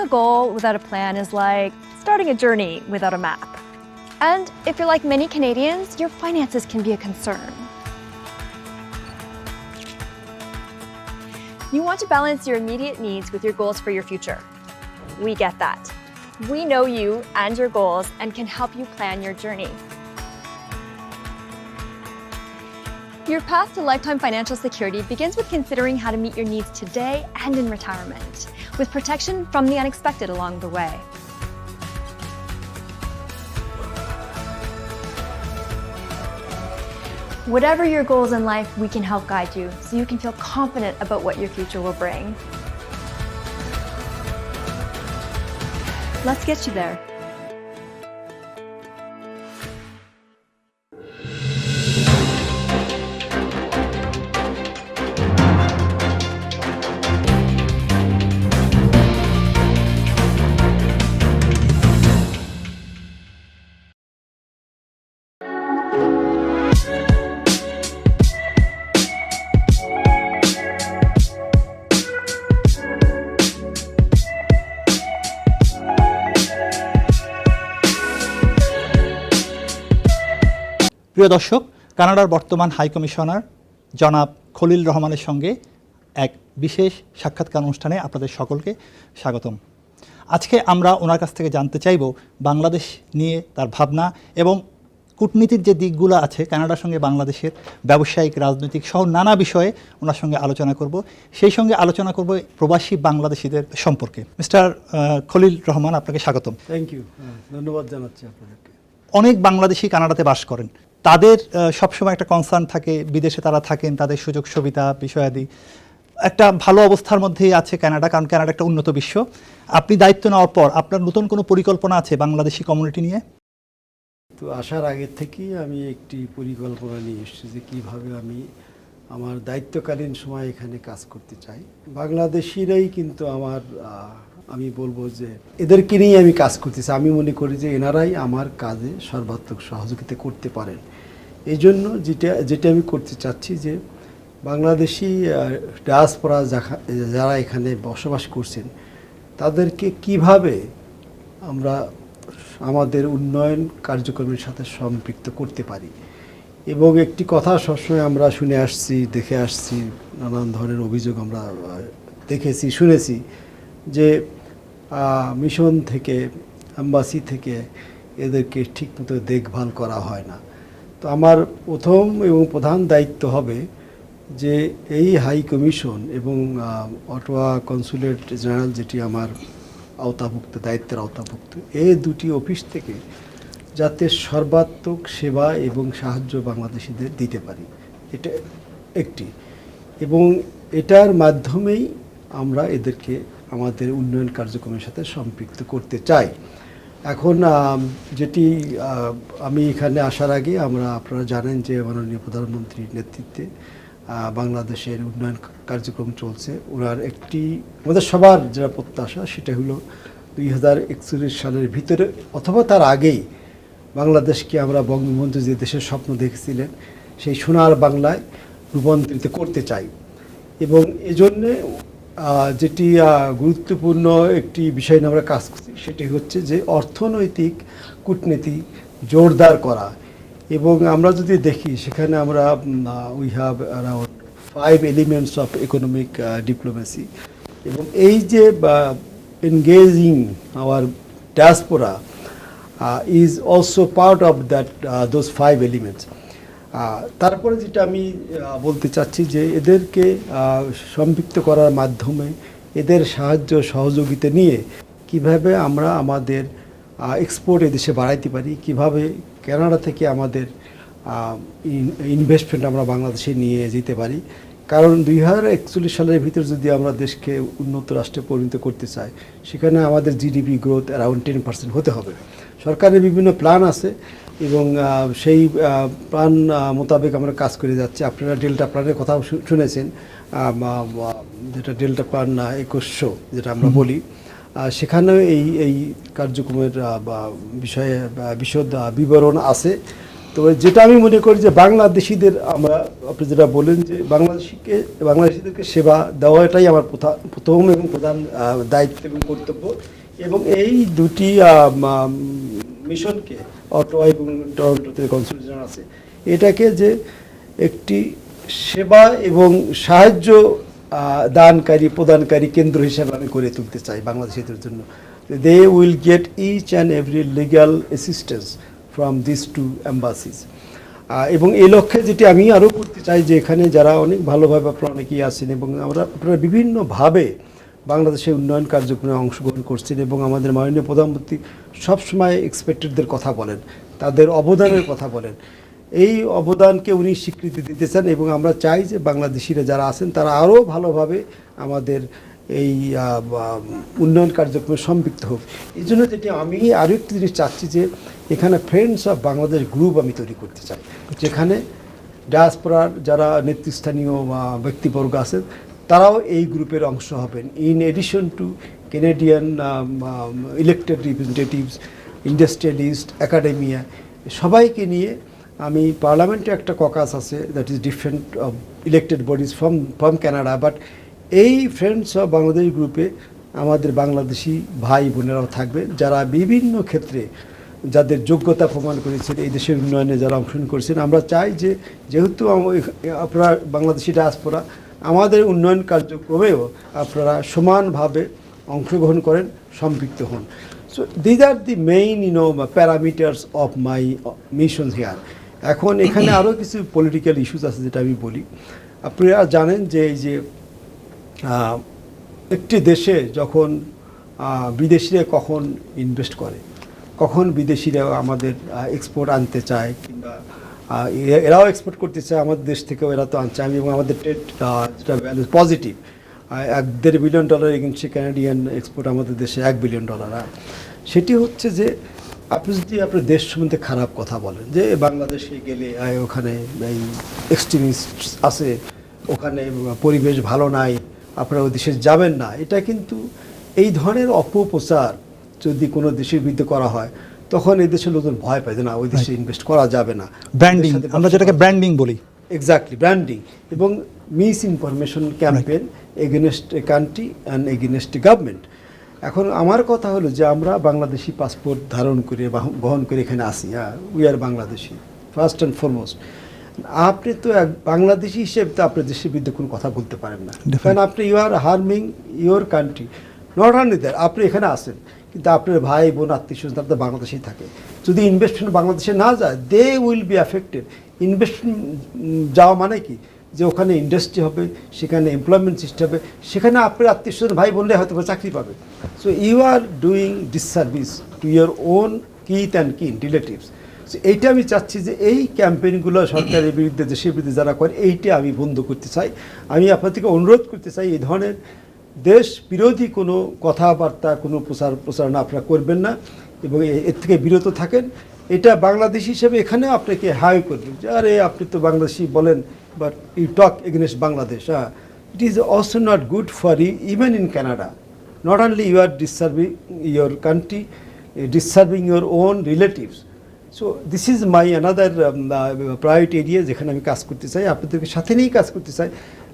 a goal without a plan is like starting a journey without a map. And if you're like many Canadians, your finances can be a concern. You want to balance your immediate needs with your goals for your future. We get that. We know you and your goals and can help you plan your journey. Your path to lifetime financial security begins with considering how to meet your needs today and in retirement, with protection from the unexpected along the way. Whatever your goals in life, we can help guide you so you can feel confident about what your future will bring. Let's get you there. প্রিয় দর্শক, কানাডার বর্তমান high commissioner জনাব খলিল রহমানের সঙ্গে এক বিশেষ সাক্ষাৎকার অনুষ্ঠানে আপনাদের সকলকে স্বাগতম। আজকে আমরা ওনার কাছ থেকে জানতে চাইব বাংলাদেশ নিয়ে তার ভাবনা এবং কূটনীতির যে দিকগুলো আছে কানাডার সঙ্গে বাংলাদেশের ব্যবসায়িক, রাজনৈতিক সহ নানা বিষয়ে ওনার সঙ্গে আলোচনা করব। সেই সঙ্গে আলোচনা করব প্রবাসী বাংলাদেশিদের সম্পর্কে। মিস্টার খলিল রহমান, আপনাকে স্বাগতম। থ্যাংক ইউ, ধন্যবাদ জানাচ্ছি আপনাদেরকে। অনেক বাংলাদেশি কানাডাতে বাস করেন, তাদের সবসময় একটা কনসার্ন থাকে, বিদেশে তারা থাকেন, তাদের সুযোগ সুবিধা বিষয়াদি একটা ভালো অবস্থার মধ্যেই আছে কানাডা, কারণ কানাডা একটা উন্নত বিশ্ব। আপনি দায়িত্ব নেওয়ার পর আপনার নতুন কোনো পরিকল্পনা আছে বাংলাদেশি কমিউনিটি নিয়ে? তো আসার আগের থেকেই আমি একটি পরিকল্পনা নিয়ে এসেছি যে কীভাবে আমি আমার দায়িত্বকালীন সময় এখানে কাজ করতে চাই। বাংলাদেশিরাই কিন্তু আমি বলবো যে এদেরকে নিয়ে আমি কাজ করতে চাই। আমি মনে করি যে এনারাই আমার কাজে সর্বাত্মক সহযোগিতা করতে পারেন। এই জন্য যেটা আমি করতে চাচ্ছি যে বাংলাদেশি ডায়াসপোরা যারা এখানে বসবাস করছেন তাদেরকে কিভাবে আমরা আমাদের উন্নয়ন কার্যক্রমের সাথে সম্পৃক্ত করতে পারি। এবং একটি কথা সবসময় আমরা শুনে আসছি, দেখে আসছি, নানান ধরনের অভিযোগ আমরা দেখেছি, শুনেছি যে মিশন থেকে, এম্বাসি থেকে এদেরকে ঠিকমতো দেখভাল করা হয় না। তো আমার প্রথম এবং প্রধান দায়িত্ব হবে যে এই হাই কমিশন এবং অটোয়া কনসুলেট জেনারেল, যেটি আমার আওতাভুক্ত, দায়িত্বের আওতাভুক্ত, এই দুটি অফিস থেকে যাতে সর্বাত্মক সেবা এবং সাহায্য বাংলাদেশিদের দিতে পারি, এটা একটি। এবং এটার মাধ্যমেই আমরা এদেরকে আমাদের উন্নয়ন কার্যক্রমের সাথে সম্পৃক্ত করতে চাই। এখন যেটি আমি এখানে আসার আগে আপনারা জানেন যে মাননীয় প্রধানমন্ত্রীর নেতৃত্বে বাংলাদেশের উন্নয়ন কার্যক্রম চলছে। ওনার আমাদের সবার যেটা প্রত্যাশা সেটা হলো 2041 সালের ভিতরে অথবা তার আগেই বাংলাদেশকে আমরা বঙ্গবন্ধু যে দেশের স্বপ্ন দেখেছিলেন সেই সোনার বাংলায় রূপান্তরিত করতে চাই। এবং এজন্যে যেটি গুরুত্বপূর্ণ একটি বিষয় নিয়ে আমরা কাজ করছি সেটি হচ্ছে যে অর্থনৈতিক কূটনীতি জোরদার করা। এবং আমরা যদি দেখি সেখানে আমরা we have around 5 elements of economic diplomacy. এবং এই যে engaging our diaspora is also part of that those 5 elements. তারপরে যেটা আমি বলতে চাচ্ছি যে এদেরকে সম্পৃক্ত করার মাধ্যমে এদের সাহায্য সহযোগিতা নিয়ে কিভাবে আমরা আমাদের এক্সপোর্ট এদেশে বাড়াইতে পারি, কিভাবে কানাডা থেকে আমাদের ইনভেস্টমেন্ট আমরা বাংলাদেশে নিয়ে যেতে পারি। কারণ 2041 সালের ভিতর যদি আমরা দেশকে উন্নত রাষ্ট্রে পরিণত করতে চাই সেখানে আমাদের জিডিপি গ্রোথ অ্যারাউন্ড 10% হতে হবে। সরকারের বিভিন্ন প্ল্যান আছে এবং সেই প্ল্যান মোতাবেক আমরা কাজ করে যাচ্ছি। আপনারা ডেল্টা প্ল্যানের কথা শুনেছেন, যেটা ডেল্টা প্ল্যান 2100 যেটা আমরা বলি, সেখানেও এই কার্যক্রমের বিষয়ে বিশদ বিবরণ আছে। তো যেটা আমি মনে করি যে বাংলাদেশিদের আমরা, আপনি যেটা বলেন যে বাংলাদেশিদেরকে সেবা দেওয়াটাই আমার প্রথম এবং প্রধান দায়িত্ব এবং কর্তব্য। এবং এই দুটি মিশনকে, অটোয়া এবং টরন্টোতে কনসুলেট জেনারেল আছে, এটাকে যে একটি সেবা এবং সাহায্য প্রদানকারী কেন্দ্র হিসেবে আমি গড়ে তুলতে চাই বাংলাদেশিদের জন্য। They will get each and every legal assistance from this two embassies. এবং এই লক্ষ্যে যেটি আমি আরও করতে চাই যে এখানে যারা অনেক ভালোভাবে আপনারা অনেকেই আছেন এবং আপনারা বিভিন্নভাবে বাংলাদেশের উন্নয়ন কার্যক্রমে অংশগ্রহণ করছেন এবং আমাদের মাননীয় প্রধানমন্ত্রী সবসময় এক্সপেক্টেডদের কথা বলেন, তাদের অবদানের কথা বলেন। এই অবদানকে উনি স্বীকৃতি দিতে চান এবং আমরা চাই যে বাংলাদেশিরা যারা আছেন তারা আরও ভালোভাবে আমাদের এই উন্নয়ন কার্যক্রমে সম্পৃক্ত হোক। এই জন্য যেটি আমি আরও একটি জিনিস চাচ্ছি যে এখানে ফ্রেন্ডস অফ বাংলাদেশ গ্রুপ আমি তৈরি করতে চাই, যেখানে ডায়াসপোরার যারা নেতৃস্থানীয় ব্যক্তিবর্গ আছেন তারাও এই গ্রুপের অংশ হবেন। In addition to Canadian elected representatives, industrialist, academia, সবাইকে নিয়ে আমি পার্লামেন্টে একটা ককাস আছে, that is different elected bodies from Canada, but এই ফ্রেন্ডস অফ বাংলাদেশ গ্রুপে আমাদের বাংলাদেশি ভাই বোনেরাও থাকবে যারা বিভিন্ন ক্ষেত্রে যাদের যোগ্যতা প্রমাণ করেছেন, এই দেশের উন্নয়নে যারা অংশগ্রহণ করেছেন। আমরা চাই যে যেহেতু আপনারা বাংলাদেশি ডায়াসপোরা, আমাদের উন্নয়ন কার্যক্রমেও আপনারা সমানভাবে অংশগ্রহণ করেন, সম্পৃক্ত হন। So these are the main parameters of my mission here. এখন এখানে আরও কিছু পলিটিক্যাল ইস্যুস আছে যেটা আমি বলি। আপনারা জানেন যে এই যে একটি দেশে যখন বিদেশিরা কখন ইনভেস্ট করে, কখন বিদেশিরা আমাদের এক্সপোর্ট আনতে চায় কিংবা এরাও এক্সপোর্ট করতে চায় আমাদের দেশ থেকেও, এরা তো আনছে। আমি এবং আমাদের ট্রেড যেটা value positive, $1.5 billion against Canadian export আমাদের দেশে $1 বিলিয়ন। সেটি হচ্ছে যে আপনি যদি আপনার দেশ সম্বন্ধে খারাপ কথা বলেন, যে বাংলাদেশে গেলে ওখানে এই এক্সট্রিমিস্ট আছে, ওখানে পরিবেশ ভালো নাই, আপনারা ওই দেশে যাবেন না, এটা কিন্তু এই ধরনের অপপ্রচার যদি কোনো দেশের বিরুদ্ধে করা হয় তখন এই দেশের লোকজন ভয় পায় যে না ওই দেশে ইনভেস্ট করা যাবে না। ব্র্যান্ডিং, আমরা যেটাকে ব্র্যান্ডিং বলি। এক্স্যাক্টলি, ব্র্যান্ডিং এবং miss information campaign against a country and against a government. এখন আমার কথা হলো যে আমরা বাংলাদেশি পাসপোর্ট ধারণ করে বহন করে এখানে আসি, we are Bangladeshi first and foremost. আপনি তো এক বাংলাদেশি হিসেবে তো আপনার দেশের বিরুদ্ধে কোনো কথা বলতে পারেন না, কারণ আপনি you are harming your country. Not only that, আপনি এখানে আসেন কিন্তু আপনার ভাই বোন আত্মীয় স্বজন তারা বাংলাদেশেই থাকে। যদি ইনভেস্টমেন্ট বাংলাদেশে না যায়, they will be affected. Investment যাওয়া মানে কি, যে ওখানে ইন্ডাস্ট্রি হবে, সেখানে এমপ্লয়মেন্ট সৃষ্টি হবে, সেখানে আপনার আত্মীয় স্বজন ভাই বোনরা হয়তো চাকরি পাবে। So you are doing disservice to your own kith and kin relatives. সো এইটা আমি চাচ্ছি যে এই ক্যাম্পেইনগুলো সরকারের বিরুদ্ধে, দেশের বিরুদ্ধে যারা করে, এইটা আমি বন্ধ করতে চাই। আমি আপনার থেকে অনুরোধ করতে চাই এই ধরনের দেশ বিরোধী কোনো কথাবার্তা, কোনো প্রচারণা আপনারা করবেন না এবং এর থেকে বিরত থাকেন। এটা বাংলাদেশি হিসেবে এখানেও আপনাকে হাই করবেন যে আরে আপনি তো বাংলাদেশি বলেন, but you talk against Bangladesh. It is also not good for you even in Canada. Not only you are disserving your country, disserving your own relatives. So this is my another priority area, যেখানে আমি কাজ করতে চাই, আপনাদেরকে সাথে নিয়েই কাজ করতে চাই।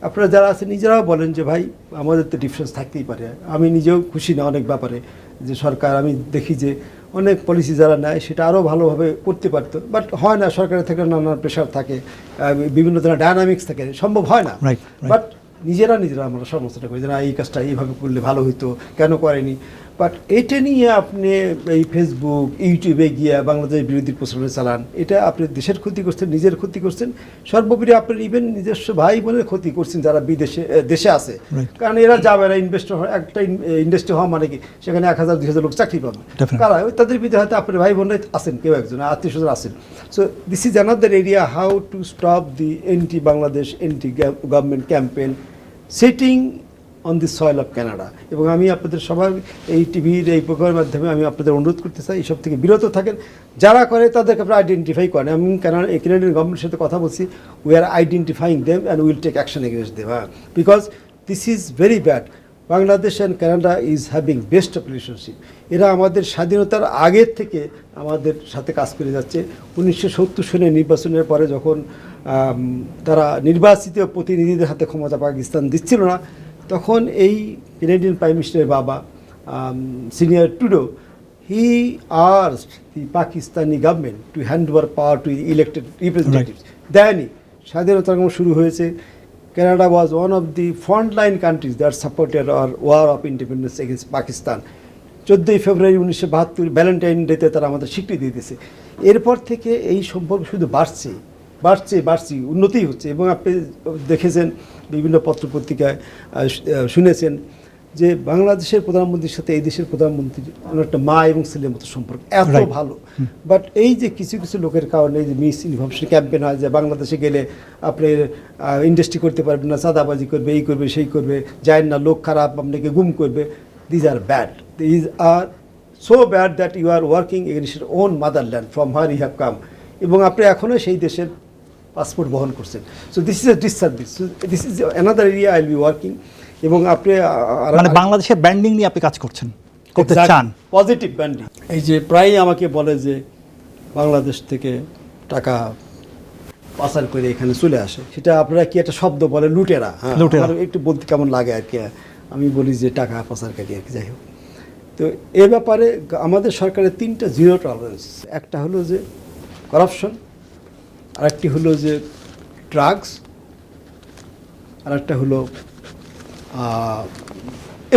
আপনারা যারা আছেন নিজেরাও বলেন যে ভাই আমাদের তো ডিফারেন্স থাকতেই পারে। আমি নিজেও খুশি না অনেক ব্যাপারে যে সরকার, আমি দেখি যে অনেক পলিসি যারা নেয় সেটা আরও ভালোভাবে করতে পারতো, বাট হয় না। সরকারের থেকে নানান প্রেশার থাকে, বিভিন্ন ধরনের ডায়নামিক্স থাকে, সম্ভব হয় না। বাট নিজেরা আমরা সমস্যাটা করি যে না এই কাজটা এইভাবে করলে ভালো হইতো, কেন করেনি। বাট এটা নিয়ে আপনি এই ফেসবুক ইউটিউবে গিয়ে বাংলাদেশের বিরোধী প্রচারণা চালান, এটা আপনি দেশের ক্ষতি করছেন, নিজের ক্ষতি করছেন, সর্বোপরি আপনার ইভেন নিজস্ব ভাই বোনের ক্ষতি করছেন যারা দেশে আছে। কারণ এরা যাবে না, একটা ইন্ডাস্ট্রি হওয়া মানে কি সেখানে 1000-2000 লোক চাকরি পাবে, কারা তাদের বিরুদ্ধে হয়তো আপনার ভাই বোনরাই আছেন, কেউ একজন আত্মীয় স্বজন আছেন। So this is another area how to stop the anti Bangladesh, anti government campaign sitting on the soil of Canada. এবং আমি আপনাদের সবার এই টিভির এই প্রোগ্রামের মাধ্যমে আমি আপনাদের অনুরোধ করতে চাই এইসব থেকে বিরত থাকেন। যারা করে তাদেরকে আপনারা আইডেন্টিফাই করেন। আমি কানাডিয়ান গভর্নমেন্টের সাথে কথা বলছি, we are identifying them and will take action against them, because this is very bad. Bangladesh and Canada is having best of relationship. এরা আমাদের স্বাধীনতার আগের থেকে আমাদের সাথে কাজ করে যাচ্ছে। 1970 সনের নির্বাচনের পরে যখন তারা নির্বাচিত প্রতিনিধিদের হাতে ক্ষমতা পাকিস্তান দিচ্ছিল না, তখন এই কেনেডিয়ান প্রাইম মিনিস্টারের বাবা সিনিয়র টুডো, he asked the Pakistani government to hand over power to elected representatives. দেয়নি। স্বাধীনতা যখন শুরু হয়েছে, Canada was one of the frontline countries that supported our war of independence against Pakistan. 14 February 1972 Valentine ডেতে তারা আমাদের স্বীকৃতি দিয়েছে। এরপর থেকে এই সম্পর্ক শুধু বাড়ছে, উন্নতি হচ্ছে। এবং আপনি দেখেছেন বিভিন্ন পত্রপত্রিকায় শুনেছেন যে বাংলাদেশের প্রধানমন্ত্রীর সাথে এই দেশের প্রধানমন্ত্রীর একটা মা এবং ছেলের মতো সম্পর্ক, এত ভালো। বাট এই যে কিছু কিছু লোকের কারণে এই যে মিস ইনফরমেশন ক্যাম্পেইন হয় যে বাংলাদেশে গেলে আপনি ইন্ডাস্ট্রি করতে পারবেন না, চাঁদাবাজি করবে, এই করবে, সেই করবে, যায় না, লোক খারাপ, আপনাকে গুম করবে। These are bad, these are so bad that you are working against your own motherland from where you have come, এবং আপনি এখনও সেই দেশের পাসপোর্ট বহন করছেন। So this is a disservice. This is another area I will be working. এবং আপনি মানে বাংলাদেশের ব্র্যান্ডিং নিয়ে আপনি কাজ করতে চান, পজিটিভ ব্র্যান্ডিং। এই যে প্রায়ই আমাকে বলে যে বাংলাদেশ থেকে টাকা পাচার করে এখানে চলে আসে, সেটা আপনারা কি একটা শব্দ বলে, লুটেরা। হ্যাঁ, একটু বলতে কেমন লাগে আর কি। আমি বলি যে টাকা পাচারকারী আর কি। যাই হোক, তো এ ব্যাপারে আমাদের সরকারের 3টা জিরো টলারেন্স। একটা হলো যে করাপশন, আরেকটি হলো যে ড্রাগস, আরেকটা হলো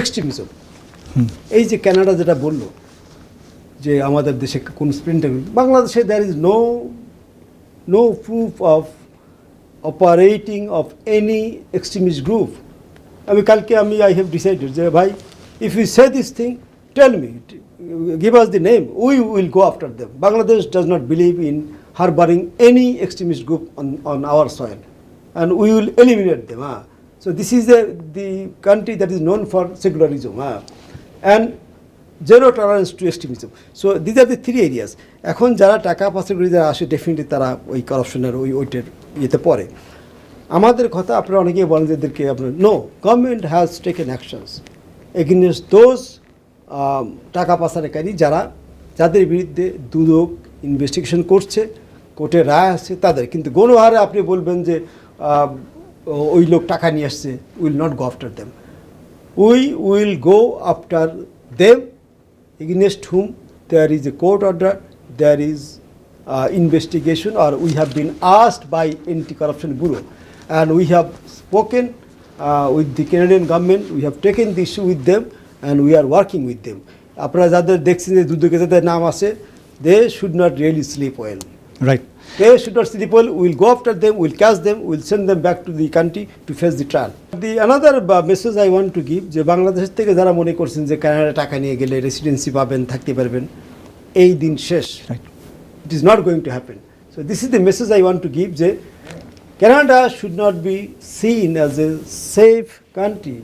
এক্সট্রিমিজম। এই যে কানাডা যেটা বললো যে আমাদের দেশে কোন স্প্রিন্টার, বাংলাদেশে there is no proof of operating of any extremist group. কালকে আই হ্যাভ ডিসাইডেড যে ভাই, if you say this thing, tell me, give us the name, we will go after them. Bangladesh does not believe in harboring any extremist group on our soil, and we will eliminate them. So this is the country that is known for secularism and zero tolerance to extremism. So these are the 3 areas. এখন যারা টাকা পাচার করে যারা আসে, definitely তারা ওই করাপশনের ওইটার ইয়েতে পড়ে। আমাদের কথা আপনারা অনেকেই বলেন যে এদেরকে আপনার no, government has taken actions against those টাকা পাচারকারী যাদের বিরুদ্ধে দুদক ইনভেস্টিগেশন করছে, কোর্টে রায় আসছে তাদের। কিন্তু গণহারে আপনি বলবেন যে ওই লোক টাকা নিয়ে আসছে, will not go after them. We will go after them against whom there is a court order, there is investigation, or we have been asked by Anti-Corruption Bureau, and we have spoken with the Canadian government. We have taken the issue with them and we are working with them. আপনারা যাদের দেখছেন যে দুদকে যাদের নাম আছে, they should not really sleep well. Right. They should not sleep well. We will go after them, we will catch them, we will send them back to the country to face the trial. The another message I want to give, যে বাংলাদেশ থেকে যারা মনে করছেন যে Canada টাকা নিয়ে গেলে residency পাবেন, থাকতে পারবেন, এই দিন শেষ। It is not going to happen. So this is the message I want to give, যে Canada should not be seen as a safe country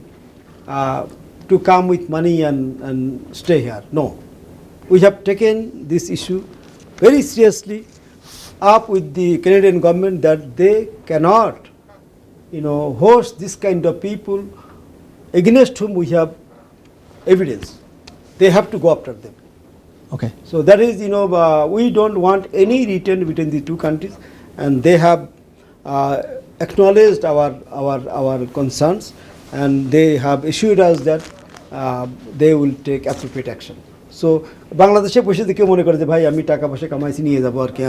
to come with money and stay here. No. We have taken this issue very seriously up with the Canadian government, that they cannot, host this kind of people against whom we have evidence. They have to go after them. Okay. So that is, we don't want any return between the two countries, and they have acknowledged our concerns, and they have assured us that they will take appropriate action. So বাংলাদেশে বসে দেখে মনে করে যে ভাই আমি টাকা পয়সা কামাইছি নিয়ে যাবো আর কি।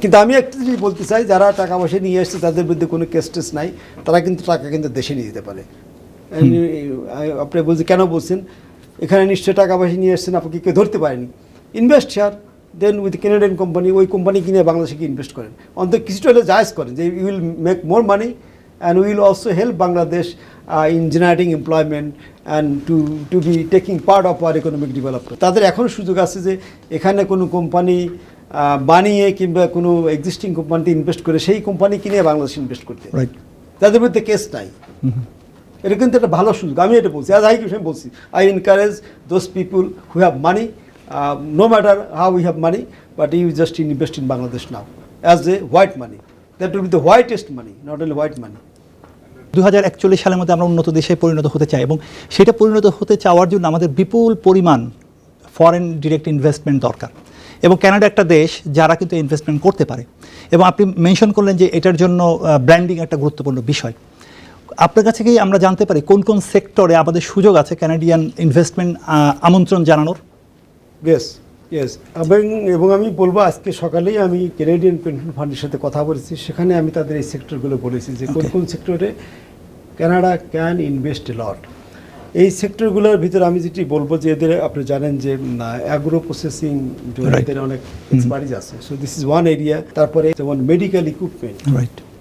কিন্তু আমি একটা জিনিস বলতে চাই, যারা টাকা পয়সা নিয়ে আসছে তাদের বিরুদ্ধে কোনো কেস টেস নাই, তারা কিন্তু টাকা কিন্তু দেশে নিয়ে যেতে পারে। আপনি বলছেন, কেন বলছেন? এখানে নিশ্চয়ই টাকা পয়সা নিয়ে আসছেন, আপনাকে কেউ ধরতে পারেনি। Invest here, then with Canadian company, ওই কোম্পানি কিনে বাংলাদেশে কি ইনভেস্ট করেন, অন্তত কিছুটা হলে জায়েজ করেন যে you will make more money and we will also help Bangladesh in generating employment and to be taking part of our economic development. তাদের এখন সুযোগ আছে যে এখানে কোনো কোম্পানি বানিয়ে কিংবা কোনো এক্সিস্টিং কোম্পানিতে ইনভেস্ট করে সেই কোম্পানি কিনে বাংলাদেশে ইনভেস্ট করতে। তাদের মধ্যে কেস নাই। এটা কিন্তু একটা ভালো সুযোগ, আমি এটা বলছি। আজ আমি বলছি, I encourage those people who have money, no matter how we have money, but you just invest in Bangladesh now as a white money. That will be the whitest money, not only white money. 2041 সালের মধ্যে আমরা উন্নত দেশে পরিণত হতে চাই এবং সেটা পরিণত হতে চাওয়ার জন্য আমাদের বিপুল পরিমাণ ফরেন ডিরেক্ট ইনভেস্টমেন্ট দরকার এবং কানাডা একটা দেশ যারা কিন্তু ইনভেস্টমেন্ট করতে পারে এবং আপনি মেনশন করলেন যে এটার জন্য ব্র্যান্ডিং একটা গুরুত্বপূর্ণ বিষয়। আপনার কাছে কি আমরা জানতে পারি কোন কোন সেক্টরে আমাদের সুযোগ আছে কানাডিয়ান ইনভেস্টমেন্ট আমন্ত্রণ জানানোর? ইয়েস এবং আমি বলবো আজকে সকালেই আমি ক্যানাডিয়ান পেনশন ফান্ডের সাথে কথা বলেছি, সেখানে আমি তাদের এই সেক্টরগুলো বলেছি যে কোন কোন সেক্টরে কানাডা ক্যান ইনভেস্ট এ লট। এই সেক্টরগুলোর ভিতরে আমি যেটি বলবো যে এদের আপনি জানেন যে অ্যাগ্রো প্রসেসিং এদের অনেক এক্সপার্টিজ আছে, so this is one area. তারপরে যেমন মেডিকেল ইকুইপমেন্ট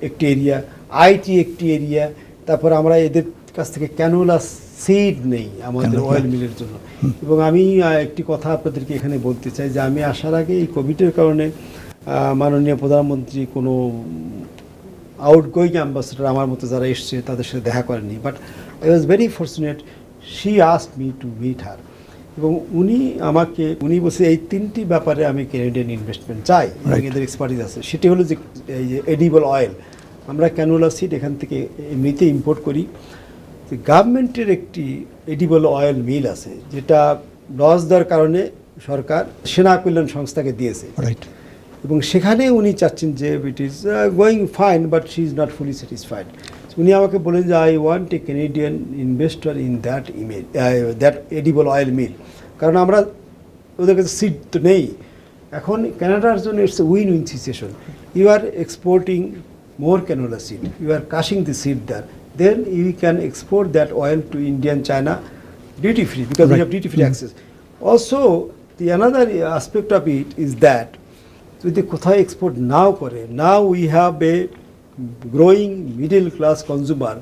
একটি এরিয়া, আইটি একটি এরিয়া, তারপর আমরা এদের কাছ থেকে ক্যানোলা সিড নেই আমাদের অয়েল মিলের জন্য। এবং আমি একটি কথা আপনাদেরকে এখানে বলতে চাই যে আমি আসার আগে এই কোভিডের কারণে মাননীয় প্রধানমন্ত্রী কোনো আউটগোয়িং অ্যাম্বাসেডার আমার মতো যারা এসছে তাদের সাথে দেখা করেনি, but I was very fortunate, she asked me to meet her. এবং উনি বলছে এই তিনটি ব্যাপারে আমি ক্যানাডিয়ান ইনভেস্টমেন্ট চাই এবং এদের এক্সপার্টিজ আছে। সেটি হলো যে এই যে এডিবল অয়েল, আমরা ক্যানোলা সিড এখান থেকে এমনিতে ইম্পোর্ট করি। গভর্নমেন্টের একটি এডিবল অয়েল মিল আছে যেটা লস দেওয়ার কারণে সরকার সেনা কল্যাণ সংস্থাকে দিয়েছে, এবং সেখানে উনি চাচ্ছেন যে it is going fine but she is not fully satisfied. উনি আমাকে বলেন যে I want a Canadian investor in that edible oil mill, কারণ আমরা ওদের কাছে সিড তো নেই। এখন কানাডার জন্য it's a win win situation. You are exporting more canola seed, you are crushing the seed there, then you can export that oil to India and China duty free because we have duty free access. Also the another aspect of it is that যদি কোথায় export নাও করে, now we have a growing middle class consumer,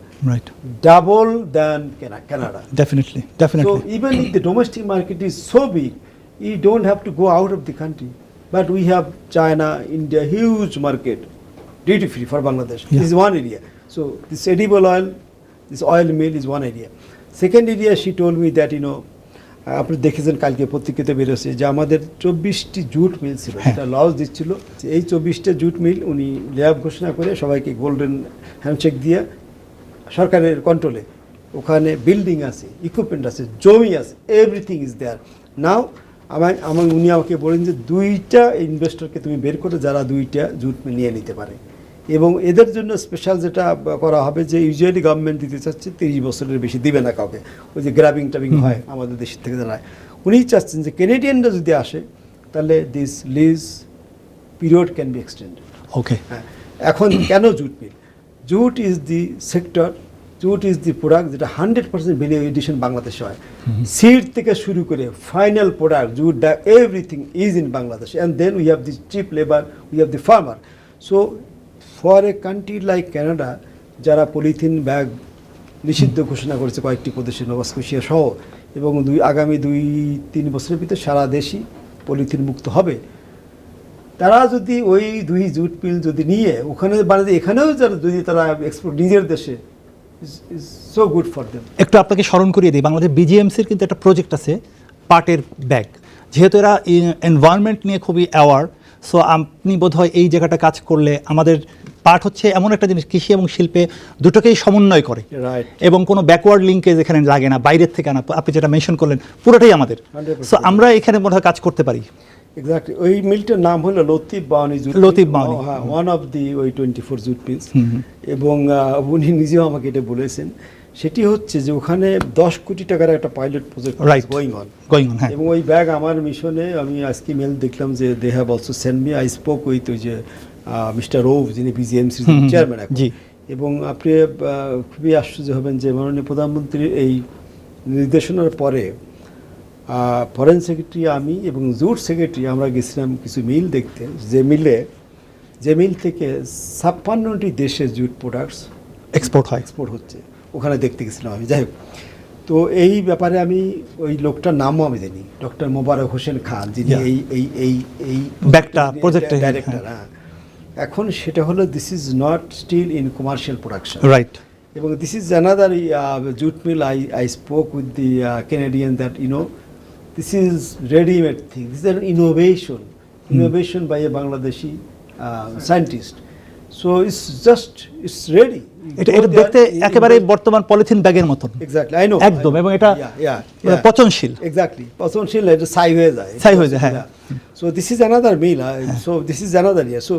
double than Canada. Definitely. So even if the domestic market is so big, you don't have to go out of the country, but we have China, India, huge market, duty free for Bangladesh. This is one area. So this edible oil, this oil mill is one area. Second area, she told me that আপনি দেখেছেন কালকে পত্রিকাতে বেরোছে যে আমাদের 24টি jute mill ছিল, এটা loss দিচ্ছিল। এই 24টা জুট মিল উনি লেআপ ঘোষণা করে সবাইকে গোল্ডেন হ্যান্ডশেক দিয়ে সরকারের কন্ট্রোলে, ওখানে বিল্ডিং আছে, ইকুইপমেন্ট আছে, জমি আছে, এভরিথিং ইজ দেয়ার নাও। উনি আমাকে বলেন যে 2টা ইনভেস্টরকে তুমি বের করে যারা 2টা জুট মিল নিয়ে নিতে পারে, এবং এদের জন্য স্পেশাল যেটা করা হবে যে ইউজুয়ালি গভর্নমেন্ট দিতে চাচ্ছে 30 বছরের বেশি দিবে না কাউকে, ওই যে গ্রাবিং টাবিং হয় আমাদের দেশের থেকে যারা, উনি চাচ্ছেন যে ক্যানাডিয়ানরা যদি আসে তাহলে this lease period can be extended. Okay, হ্যাঁ। এখন কেন jute mill? Jute is the sector, jute is the product যেটা 100% ভ্যালু এডিশন বাংলাদেশে হয়, সিড থেকে শুরু করে final product jute, everything is in Bangladesh, and then we have the cheap labour, we have the farmer. So for a country like Canada, যারা polythene bag নিষিদ্ধ ঘোষণা করেছে কয়েকটি প্রদেশে, নোভা স্কোশিয়া সহ, এবং আগামী 2-3 বছরের ভিতরে সারা দেশই পলিথিন মুক্ত হবে, তারা যদি ওই 2 জুট মিল যদি নিয়ে ওখানে বানাতে, এখানেও যদি তারা এক্সপোর্ট নিজের দেশে, is so good for them. একটু আপনাকে স্মরণ করিয়ে দিই, বাংলাদেশ বিজিএমসির কিন্তু একটা প্রজেক্ট আছে পাটের ব্যাগ, যেহেতু এরা এনভায়রনমেন্ট নিয়ে খুবই অ্যাওয়ার, সো আপনি বোধহয় এই জায়গাটা কাজ করলে, আমাদের পাট হচ্ছে এমন একটা জিনিস কৃষি এবং শিল্পে দুটোকেই সমন্বয় করে, এবং কোনো ব্যাকওয়ার্ড লিঙ্কেজ এখানে লাগে না, বাইরের থেকে আনা, আপনি যেটা মেনশন করলেন পুরোটাই আমাদের, সো আমরা এখানে বোধহয় কাজ করতে পারি। এক্স্যাক্টলি, ওই মিলটার নাম হলো লতিফ বাওয়ানি জুট, হ্যাঁ, ওয়ান অফ দি ওই 24 জুট মিলস। এবং উনি নিজেও আমাকে এটা বলেছেন, সেটি হচ্ছে যে ওখানে 10 কোটি টাকার একটা পাইলট প্রজেক্ট গোয়িং অন, এবং ওই ব্যাগ আমার মিশনে আমি আজকে মেল দেখলাম যে they have also send me, I spoke with ওই যে মিস্টার রোভ, যিনি বিজিএমসির চেয়ারম্যান এখন, এবং আপনি খুবই আশ্চর্য হবেন যে মাননীয় প্রধানমন্ত্রীর এই নির্দেশনার পরে ফরেন সেক্রেটারি, আমি এবং জুট সেক্রেটারি আমরা গেছিলাম কিছু মিল দেখতে, যে মিল থেকে 56টি দেশে জুট প্রোডাক্টস এক্সপোর্ট হচ্ছে, ওখানে দেখতে গেছিলাম আমি। যাই হোক, তো এই ব্যাপারে আমি ওই লোকটার নামও আমি জানি, ডক্টর মোবারক হোসেন খান, যিনি এই প্রজেক্টের ডাইরেক্টর। হ্যাঁ, এখন সেটা হলো this is not still in commercial production, right, এবং this is another jute mill. I spoke with the Canadian that this is ready-made thing. This is an innovation by a Bangladeshi scientist. So it's ready. এটা দেখতে একেবারে বর্তমান polythene ব্যাগের মতন exactly I know একদম এবং এটা পচনশীল এক্স্যাক্টলি পচনশীল এটা ছাই হয়ে যায় হ্যাঁ so this is another mill so this is another so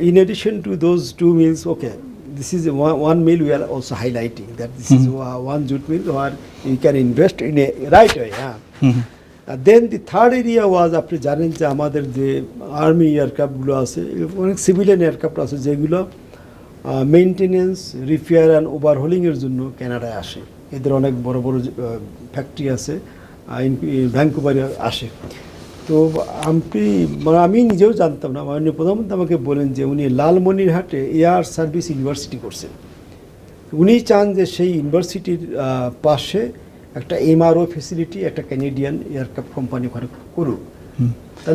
in addition to those two meals, okay, this is one meal we are also highlighting that this is one jute mill where you can invest in a right way. Then the third area was আপনি জানেন যে আমাদের যে army এয়ারক্রাফটগুলো আছে অনেক civilian aircraft আছে যেগুলো maintenance repair and ওভারহোলিংয়ের জন্য কানাডায় আসে এদের অনেক বড় বড় ফ্যাক্টরি আছে ভ্যাঙ্কুভারে আসে তো আমি নিজেও জানতাম না মাননীয় প্রধানমন্ত্রী আমাকে বলেন যে উনি লালমনিরহাটে এয়ার সার্ভিস ইউনিভার্সিটি করছেন উনি চান যে সেই ইউনিভার্সিটির পাশে একটা এমআরও ফেসিলিটি একটা ক্যানাডিয়ান এয়ারক্রাফট কোম্পানি ওখানে করুক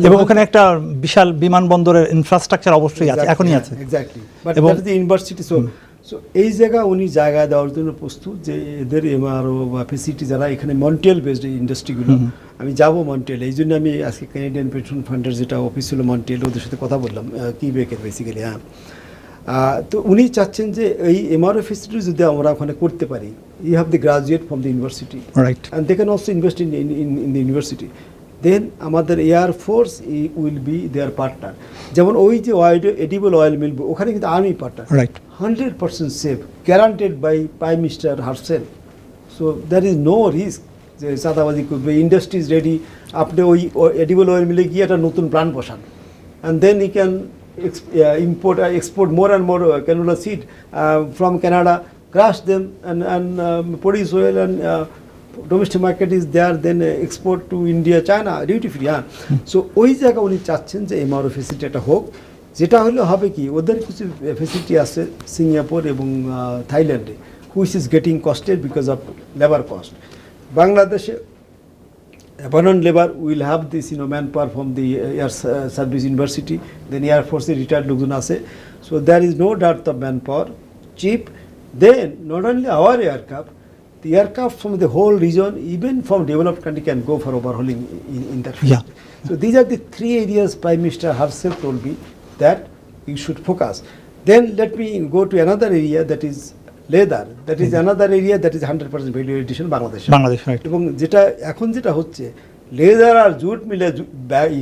এবং ওখানে একটা বিশাল বিমানবন্দরের ইনফ্রাস্ট্রাকচার অবশ্যই আছে এখনই আছে exactly but that is the university so এই জায়গা উনি জায়গা দেওয়ার জন্য প্রস্তুত যে এদের এমআরও বা ফেসিলিটি যারা এখানে মন্ট্রিয়াল বেসড ইন্ডাস্ট্রিগুলো আমি যাব মন্ট্রিয়াল এই জন্য আমি আজকে ক্যানাডিয়ান পেট্রোল ফান্ডের যেটা অফিস ছিল মন্ট্রিয়াল ওদের সাথে কথা বললাম কিবেকের বেসিক্যালি তো উনি চাচ্ছেন যে এই এমআরও ফেসিলিটি যদি আমরা ওখানে করতে পারি you have the graduate from the university right and they can also invest in the university then আমাদের air force will be their partner যেমন ওই যে এডিবল অয়েল মিল ওখানে কিন্তু army partner right 100% safe guaranteed by prime minister herself so there is no risk যে চাঁদাবাজি করবে industry is ready আপনি ওই এডিবল অয়েল মিলে গিয়ে একটা নতুন প্ল্যান বসান and then you can export more and more canola seed from Canada, crush them and produce oil and domestic market is there, then export to India, China, duty free. So ওই জায়গা উনি চাচ্ছেন যে MRO facility একটা হোক যেটা হলে হবে কি ওদের কিছু ফেসিলিটি আছে সিঙ্গাপুর এবং থাইল্যান্ডে which is getting costed because of labour cost বাংলাদেশে abundant labor will have this manpower from the air service university then air force retired lokjon ase so there is no dearth of manpower cheap then not only our aircraft the aircraft from the whole region even from developed country can go for overhauling in that field. So these are the three areas Prime Minister herself told me that you should focus. Then let me go to another area that is leather, that is another area that is 100% value addition Bangladesh right এবং যেটা এখন যেটা হচ্ছে leather আর jute মিলে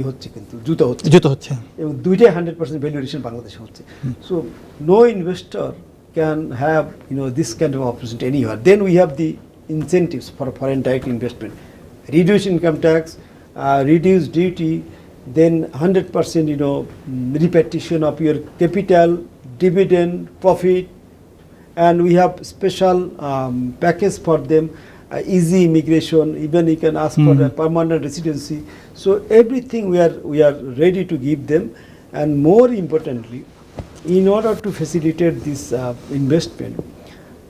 হচ্ছে কিন্তু জুতো হচ্ছে এবং দুইটাই 100% ভ্যালু এডিশন বাংলাদেশে হচ্ছে so no investor can have this kind of opportunity anywhere then we have the incentives for foreign direct investment reduce income tax reduce duty then 100% repatriation of your capital dividend profit and we have special package for them easy immigration even you can ask for a permanent residency so everything we are ready to give them and more importantly in order to facilitate this investment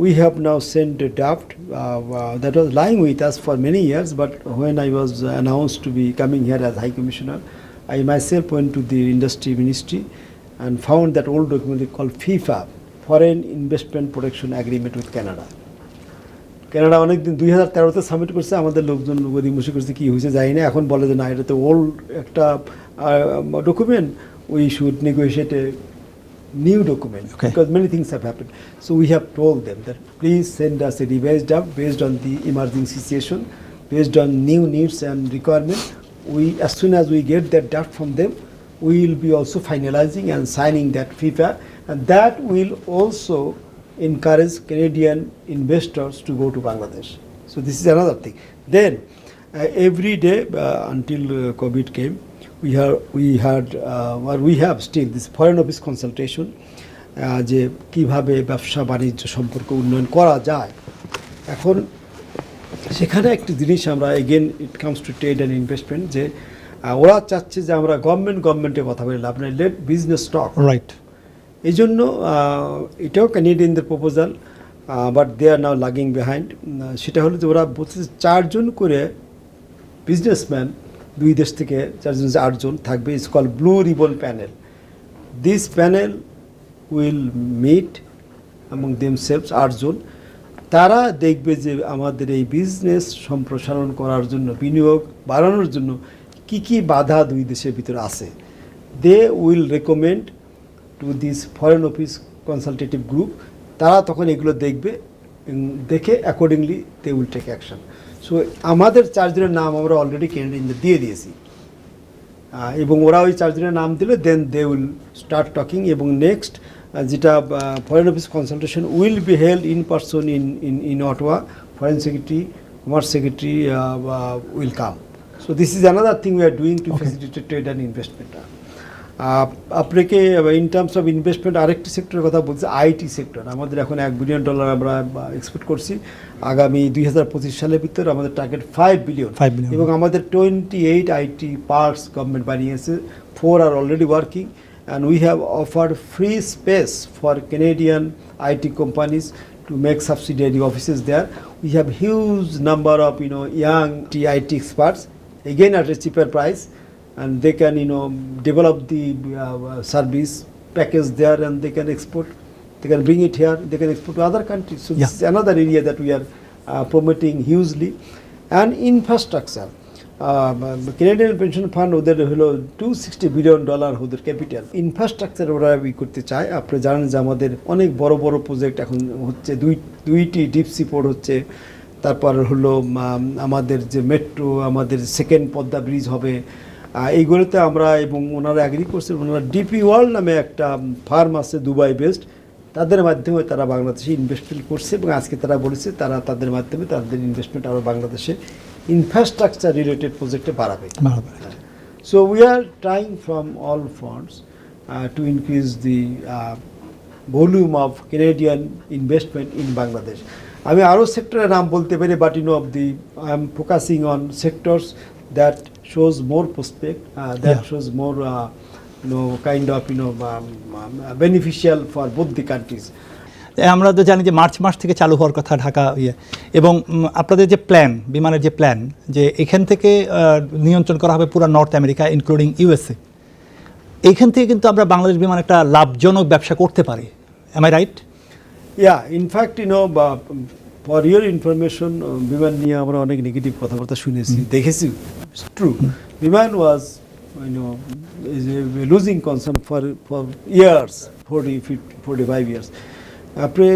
we have now sent a draft that was lying with us for many years but when I was announced to be coming here as High Commissioner I myself went to the Industry Ministry and found that old document called FIFA Foreign Investment Protection Agreement with Canada. Canada অনেকদিন 2013-তে submit করছে আমাদের লোকজন গদিমুশি করছে কি হয়েছে জানি না এখন বলে যে না এটা তো ওল্ড একটা document we should negotiate a new document because many things have happened so we have told them that please send us A revised draft based on the emerging situation based on new needs and requirement we as soon as we get that draft from them we will be also finalizing and signing that FIFA and that will also encourage Canadian investors to go to Bangladesh. So this is another thing. Then every day until COVID came, we have still this foreign office consultation. যে কিভাবে ব্যবসা বাণিজ্য সম্পর্ক উন্নয়ন করা যায় এখন সেখানে একটি জিনিস আমরা again it comes to trade and investment যে ওরা চাচ্ছে যে আমরা গভর্নমেন্টে কথা বলি লাভ নাই লেট বিজনেস স্টক রাইট এই জন্য এটাও ক্যানাডিয়ানদের proposal but they are now lagging behind সেটা হলো যে ওরা বলছে 4 জন করে বিজনেসম্যান দুই দেশ থেকে 4 জন 8 জন থাকবে it's call blue ribbon panel this panel will meet among themselves 8 জন তারা দেখবে যে আমাদের এই বিজনেস সম্প্রসারণ করার জন্য বিনিয়োগ বাড়ানোর জন্য কি কি বাধা দুই দেশের ভিতরে আছে they will recommend to this foreign office consultative group তারা তখন এগুলো দেখবে, দেখে accordingly they will take action. So আমাদের চারজনের নাম আমরা অলরেডি ক্যান্ডিডেট দিয়ে দিয়েছি, এবং ওরা ওই চারজনের নাম দিলে then they will start talking, এবং নেক্সট যেটা foreign office consultation will be held in person in Ottawa, foreign secretary, commerce secretary will come. So this is another thing we are doing to facilitate trade and investment. আপনাকে in terms of investment আরেকটি সেক্টরের কথা বলছি, IT sector. আমাদের এখন $1 billion আমরা expect করছি আগামী 2025 সালের ভিতরে। আমাদের টার্গেট 5 বিলিয়ন, এবং আমাদের 28 আইটি পার্কস গভর্নমেন্ট বানিয়েছে, 4 আর already working, and we have offered free space for Canadian IT companies to make subsidiary offices there. We have huge number of young IT experts, again at a cheaper price, and they can develop the service package there, and they can export, they can bring it here, they can export to other countries. So this is another area that we are promoting hugely. And infrastructure, Canadian Pension Fund ওদের হলো $260 billion ওদের capital. Infrastructure ওরা করতে চায়। আপনি জানেন যে আমাদের অনেক বড় বড় প্রজেক্ট এখন হচ্ছে, দুইটি ডিপ সি পোর্ট হচ্ছে, তারপর হলো আমাদের যে মেট্রো, আমাদের সেকেন্ড পদ্মা ব্রিজ হবে, এইগুলোতে আমরা, এবং ওনারা অ্যাগ্রি করছেন, ওনারা ডিপি ওয়ার্ল্ড নামে একটা ফার্ম আছে দুবাই বেসড, তাদের মাধ্যমে তারা বাংলাদেশে ইনভেস্টমেন্ট করছে, এবং আজকে তারা বলেছে তারা তাদের মাধ্যমে তাদের ইনভেস্টমেন্ট আরও বাংলাদেশে infrastructure related project বাড়াবে। So we are trying from all fronts to increase the volume of Canadian investment in Bangladesh. আমি আরও সেক্টরের নাম বলতে পারি, but I am focusing on sectors that shows more prospect, that shows more kind of beneficial for both the countries. আমরা তো জানি যে মার্চ মাস থেকে চালু হওয়ার কথা ঢাকা এবং আপনাদের যে প্ল্যান, বিমানের যে প্ল্যান, যে এখান থেকে নিয়ন্ত্রণ করা হবে পুরো নর্থ আমেরিকা ইনক্লুডিং ইউএসএ, এইখান থেকে কিন্তু আমরা বাংলাদেশ বিমান একটা লাভজনক ব্যবসা করতে পারি। Am I right? In fact for your information, Biman নিয়ে আমরা অনেক নেগেটিভ কথাবার্তা শুনেছি, দেখেছি। True, Biman was losing concern for years, 45 years. আপনি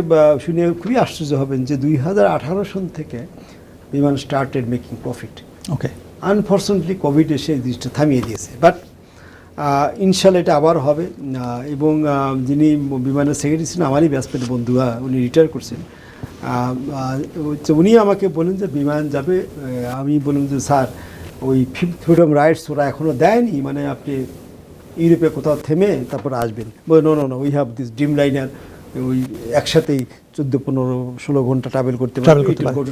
শুনে খুবই আশ্চর্য হবেন যে 2018 সন থেকে বিমান স্টার্টেড মেকিং প্রফিট। ওকে, আনফর্চুনেটলি কোভিড এসে এই জিনিসটা থামিয়ে দিয়েছে, বাট ইনশাল্লাহ এটা আবার হবে। এবং যিনি বিমানের সেক্রেটারি ছিলেন আমারই ব্যাচমেট বন্ধুরা, উনি রিটায়ার করছেন, উনি আমাকে বলেন যে বিমান যাবে। আমি বললাম যে স্যার, ওই ফ্রিডম রাইটস ওরা এখনও দেয়নি, মানে আপনি ইউরোপে কোথাও থেমে তারপর আসবেন। বলে no, we have this dreamliner, ওই একসাথেই 14-15-16 ঘন্টা ট্রাভেল করতে পারে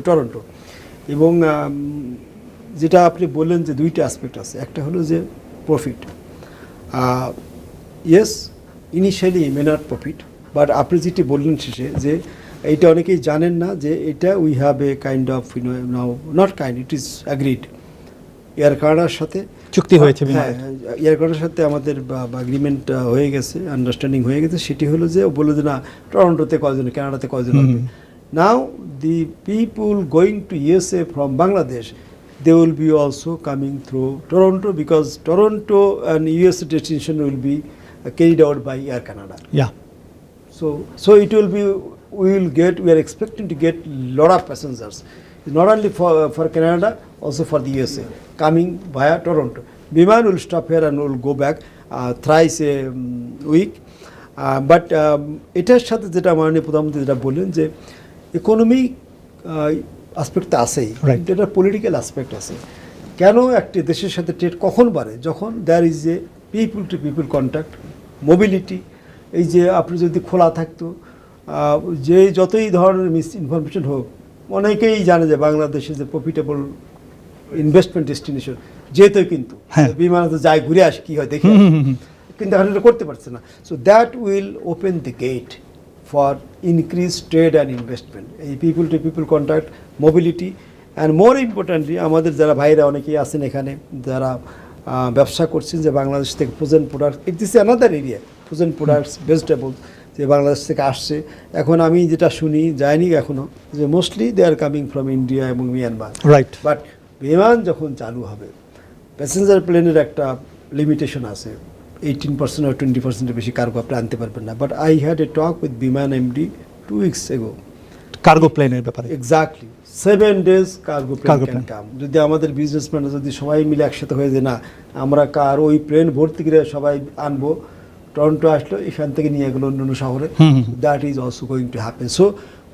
টরন্টো। এবং যেটা আপনি বললেন যে দুইটা অ্যাসপেক্ট আছে, একটা হলো যে profit. Yes, initially may not profit, but আপনি যেটি বললেন শেষে, যে এইটা অনেকেই জানেন না যে এটা we have a kind of not kind, it is agreed. Air কানাডার সাথে চুক্তি হয়েছে, হ্যাঁ, এয়ার কানাডার সাথে আমাদের এগ্রিমেন্ট হয়ে গেছে, আন্ডারস্ট্যান্ডিং হয়ে গেছে। সেটি হলো যে ও বললো যে না, টরন্টোতে কয়জন, কানাডাতে কয়জন হবে। Now the people going to USA from Bangladesh, they will be also coming through Toronto, because Toronto and US destination will be carried out by Air Canada. Yeah. So it will be, we are expecting to get lot of passengers, not only for Canada, also for the USA, coming via Toronto. Biman will stop here and will go back thrice a week. But এটার সাথে যেটা মাননীয় প্রধানমন্ত্রী যেটা বললেন যে economic আসপেক্টটা আছেই, কিন্তু এটা পলিটিক্যাল আসপেক্ট আছে। কেন একটি দেশের সাথে ট্রেড কখন বাড়ে? যখন there is a people to people contact, mobility. এই যে আপনি যদি খোলা থাকতো, যে যতই ধরনের মিস ইনফরমেশন হোক, অনেকেই জানে যে বাংলাদেশে যে প্রফিটেবল ইনভেস্টমেন্ট ডেস্টিনেশন, যেহেতু কিন্তু বিমানে যায় ঘুরে আসে কী হয় দেখে, কিন্তু এখন এটা করতে পারছে না। So that will open the gate for increased trade and investment, এই people to people contact, mobility, and more importantly আমাদের যারা ভাইরা অনেকেই আছেন এখানে যারা ব্যবসা করছেন যে বাংলাদেশ থেকে ফ্রোজেন প্রোডাক্ট, ইট ইস another area, frozen products, vegetables যে বাংলাদেশ থেকে আসছে। এখন আমি যেটা শুনি, যায়নি এখনও, যে mostly they are coming from India এবং মিয়ানমার। রাইট। বাট বিমান যখন চালু হবে, প্যাসেঞ্জার প্লেনের একটা লিমিটেশন আছে, 18% or 20% বেশি কার্গো আপনি আনতে পারবেন না। But I had a talk with বিমান এমডি 2 weeks ago. কার্গো প্লেনের ব্যাপারে Exactly. 7 days cargo plane Cargo can plane. come. যদি আমাদের বিজনেসম্যানরা যদি সবাই মিলে একসাথে হয়ে যায় না আমরা ওই প্লেন ভর্তি করে সবাই আনবো, টরন্টো আসলো, এখান থেকে নিয়ে গেলো অন্য শহরে, that is also going to happen. So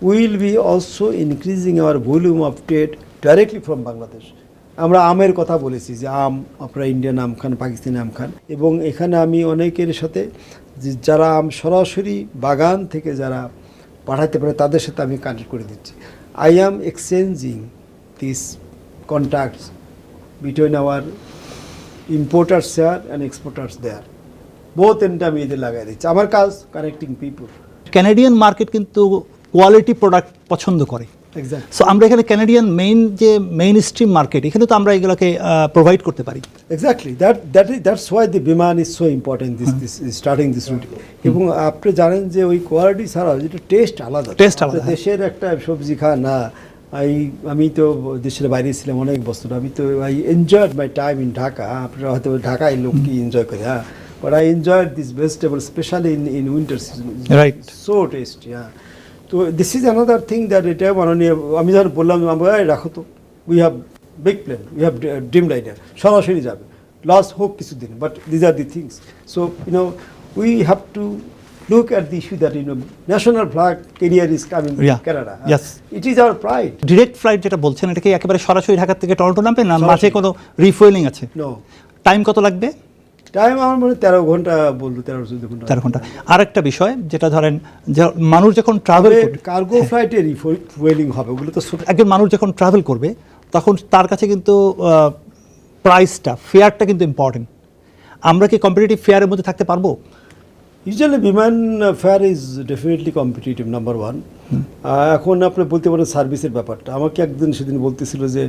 will be also increasing our volume of trade directly from Bangladesh. আমরা আমের কথা বলেছি যে আম আপনারা ইন্ডিয়ান আম খান, পাকিস্তানি আম খান, এবং এখানে আমি অনেকের সাথে যারা আম সরাসরি বাগান থেকে যারা পাঠাতে পারে তাদের সাথে আমি কানেক্ট করে দিচ্ছি. I am exchanging these contacts between our importers here and exporters there. Both and আমি এদের লাগাই দিচ্ছি. আমার কাজ কানেক্টিং পিপল. ক্যানাডিয়ান মার্কেট কিন্তু কোয়ালিটি প্রোডাক্ট পছন্দ করে। এক্স্যাক্টলি. সো আমরা এখানে ক্যানাডিয়ান মেইন স্ট্রিম মার্কেট, এখানে তো আমরা এগুলোকে প্রোভাইড করতে পারি। Exactly. That's why the Biman is so important this starting this route. এবং আপনি জানেন যে ওই কোয়ালিটি ছাড়াও যেটা টেস্ট আলাদা. টেস্ট আলাদা। দেশের একটা সবজি খান না, আমি তো দেশের বাইরে ছিলাম অনেক বছর, আমি তো I enjoyed my time in Dhaka. আপনারা হয়তো ঢাকায় লোক কি এনজয় করে, হ্যাঁ, but I enjoyed this vegetable specially in winter season. Right. So tasty. হ্যাঁ, তো this is another thing that এটা মাননীয়, আমি যখন বললাম আমরা রাখো তো, we have big plan, we have dream liner, সরাসরি যাবে, লস হোক কিছুদিন, but these are the things. So we have to look at the issue that national flag carrier is coming to Canada. Yes. It is our pride. Direct flight যেটা বলছেন, এটা কি একেবারে সরাসরি ঢাকা থেকে টরন্টো নামবে না সরাসরি। মাঝে কোনো রিফুয়েলিং আছে? No. টাইম কত লাগবে? টাইম আমার মনে 13 ঘন্টা বললো, 13-14 ঘন্টা. 13 ঘন্টা। আরেকটা বিষয় যেটা ধরেন যে মানুষ যখন ট্রাভেল করবে, কার্গো ফ্লাইটে রিফুয়েলিং হবে, ওগুলো তো একজন মানুষ যখন ট্রাভেল করবে তখন তার কাছে কিন্তু প্রাইসটা, ফেয়ারটা কিন্তু ইম্পর্টেন্ট। আমরা কি কম্পিটিটিভ ফেয়ারের মধ্যে থাকতে পারবো? ইউজুয়ালি বিমান fair is definitely competitive, number one. এখন আপনি বলতে পারেন সার্ভিসের ব্যাপারটা, আমাকে একদিন সেদিন বলতেছিল যে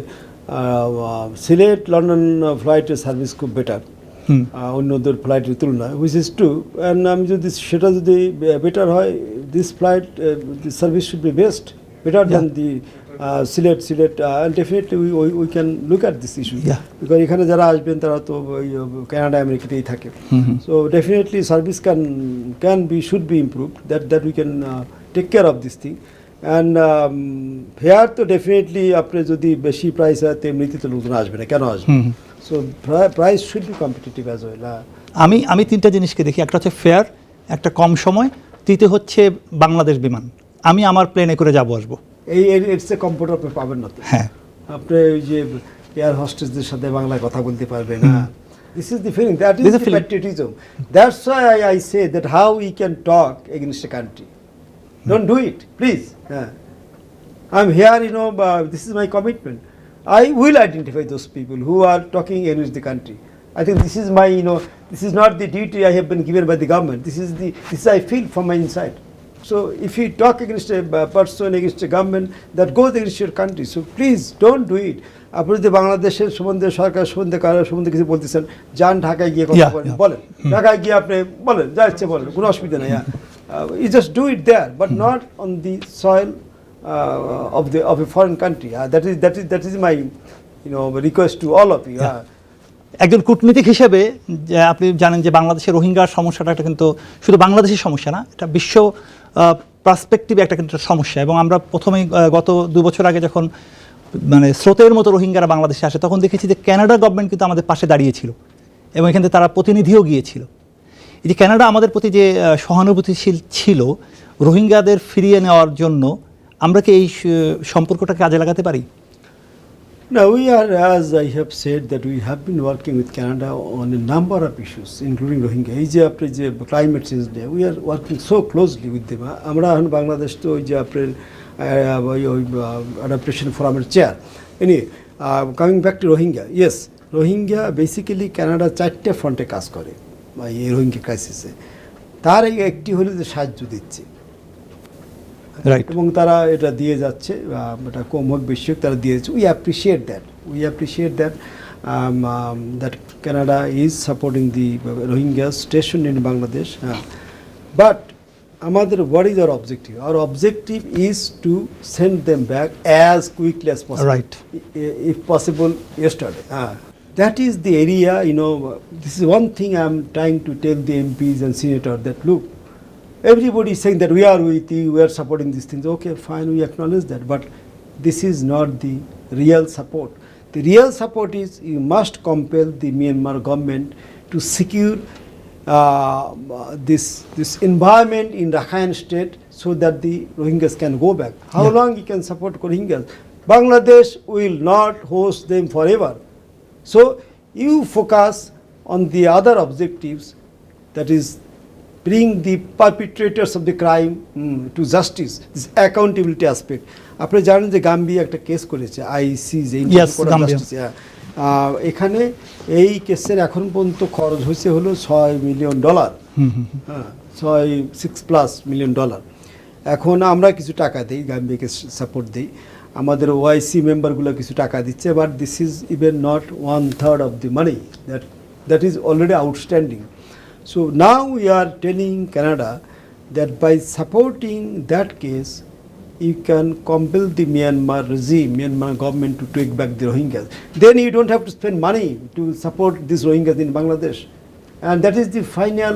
সিলেট লন্ডন ফ্লাইটের সার্ভিস খুব বেটার অন্যদের ফ্লাইটের তুলনায়, হুইচ ইজ ট্রু. অ্যান্ড আমি যদি সেটা যদি বেটার হয়, this flight service should be best, better than the Sylhet. And definitely we can look at this issue, because এখানে যারা আসবেন তারা তো ওই কানাডা আমেরিকাতেই থাকে. So definitely service should be improved, that we can take care of this thing. And fair তো definitely আপনি যদি বেশি প্রাইস হয় তেমনিতে তো লোকজন আসবে না, কেন আসবে? So price should be competitive as well. আমি তিনটা জিনিসকে দেখি, একটা হচ্ছে ফেয়ার, একটা কম সময়, তৃতীয় হচ্ছে বাংলাদেশ বিমান। আমি আমার প্লেনে করে যাবো আসবো, এই এটস এ কম্পিউটার আপনি পাবেন না তো. হ্যাঁ, আপনি ওই যে এয়ার হোস্টেসদের সাথে বাংলায় কথা বলতে পারবেন না. This is the feeling, that is the patriotism. That's why I say that how we can talk against a country. Don't do it please. হ্যাঁ, I am here, this is my commitment. I will identify those people who are talking against the country. I think this is my, this is not the duty I have been given by the government. This I feel from my inside. So if you talk against a person, against a government, that goes against your country. So please don't do it. আপনি যদি বাংলাদেশের সম্বন্ধে, সরকার সম্বন্ধে, কারোর সম্বন্ধে কিছু বলতেছেন, যান ঢাকায় গিয়ে কথা বলেন, ঢাকায় গিয়ে আপনি বলেন, যা ইচ্ছে বলেন, কোনো অসুবিধা নেই. You just do it there, but not on the soil of a foreign country. That is my request to all of you. একজন কূটনীতিক হিসেবে আপনি জানেন যে বাংলাদেশের রোহিঙ্গার সমস্যাটা একটা কিন্তু শুধু বাংলাদেশের সমস্যা না, এটা বিশ্ব পার্সপেক্টিভে একটা কিন্তু সমস্যা। এবং আমরা প্রথমেই গত 2 বছর আগে যখন স্রোতের মতো রোহিঙ্গারা বাংলাদেশে আসে, তখন দেখেছি যে কানাডা গভর্নমেন্ট কিন্তু আমাদের পাশে দাঁড়িয়েছিল এবং এখান থেকে তারা প্রতিনিধিও গিয়েছিল। এই যে কানাডা আমাদের প্রতি যে সহানুভূতিশীল ছিল রোহিঙ্গাদের ফিরিয়ে নেওয়ার জন্য, আমরা কি এই সম্পর্কটাকে কাজে লাগাতে পারি? Now we are, as I have said, that we have been working with Canada on a number of issues, including Rohingya. এই যে আপনি যে climate change day, we are working so closely with them. আমরা এখন বাংলাদেশ তো ওই যে আপনার adaptation forum chair. Anyway, coming back to Rohingya, yes, Rohingya basically Canada 4টে ফ্রন্টে কাজ করে এই রোহিঙ্গা ক্রাইসিসে। তার একটি হলো যে সাহায্য দিচ্ছে, এবং তারা এটা দিয়ে যাচ্ছে, এটা কম হোক বেশি হোক তারা দিয়ে যাচ্ছে. We appreciate that that Canada is supporting the Rohingyas stationed in Bangladesh. But আমাদের what is our objective? Our objective is to send them back as quickly as possible. Right. If possible, yesterday. That is the area, this is one thing I'm trying to tell the MPs and senators, that look, Everybody is saying that we are with you, we are supporting these things. Okay, fine, we acknowledge that, but this is not the real support. The real support is you must compel the Myanmar government to secure this environment in Rakhine state so that the Rohingyas can go back. How Yeah. long you can support Rohingyas? Bangladesh will not host them forever. So you focus on the other objectives, that is bring the perpetrators of the crime to justice, this accountability aspect. আপনি জানেন যে Gambia একটা case করেছে ICJ, Yes, Gambia. এখানে এই কেসের এখন পর্যন্ত খরচ হয়েছে হলো $6 মিলিয়ন, হ্যাঁ, $6+ মিলিয়ন। এখন আমরা কিছু টাকা দিই, গাম্বিয়াকে সাপোর্ট দিই, আমাদের ওআইসি মেম্বারগুলো কিছু টাকা দিচ্ছে, but this is even not 1/3 of the money that is already outstanding. So now we are telling Canada that by supporting that case, you can compel the Myanmar regime, Myanmar government to take back the Rohingyas. Then you don't have to spend money to support these Rohingyas in Bangladesh. And that is the final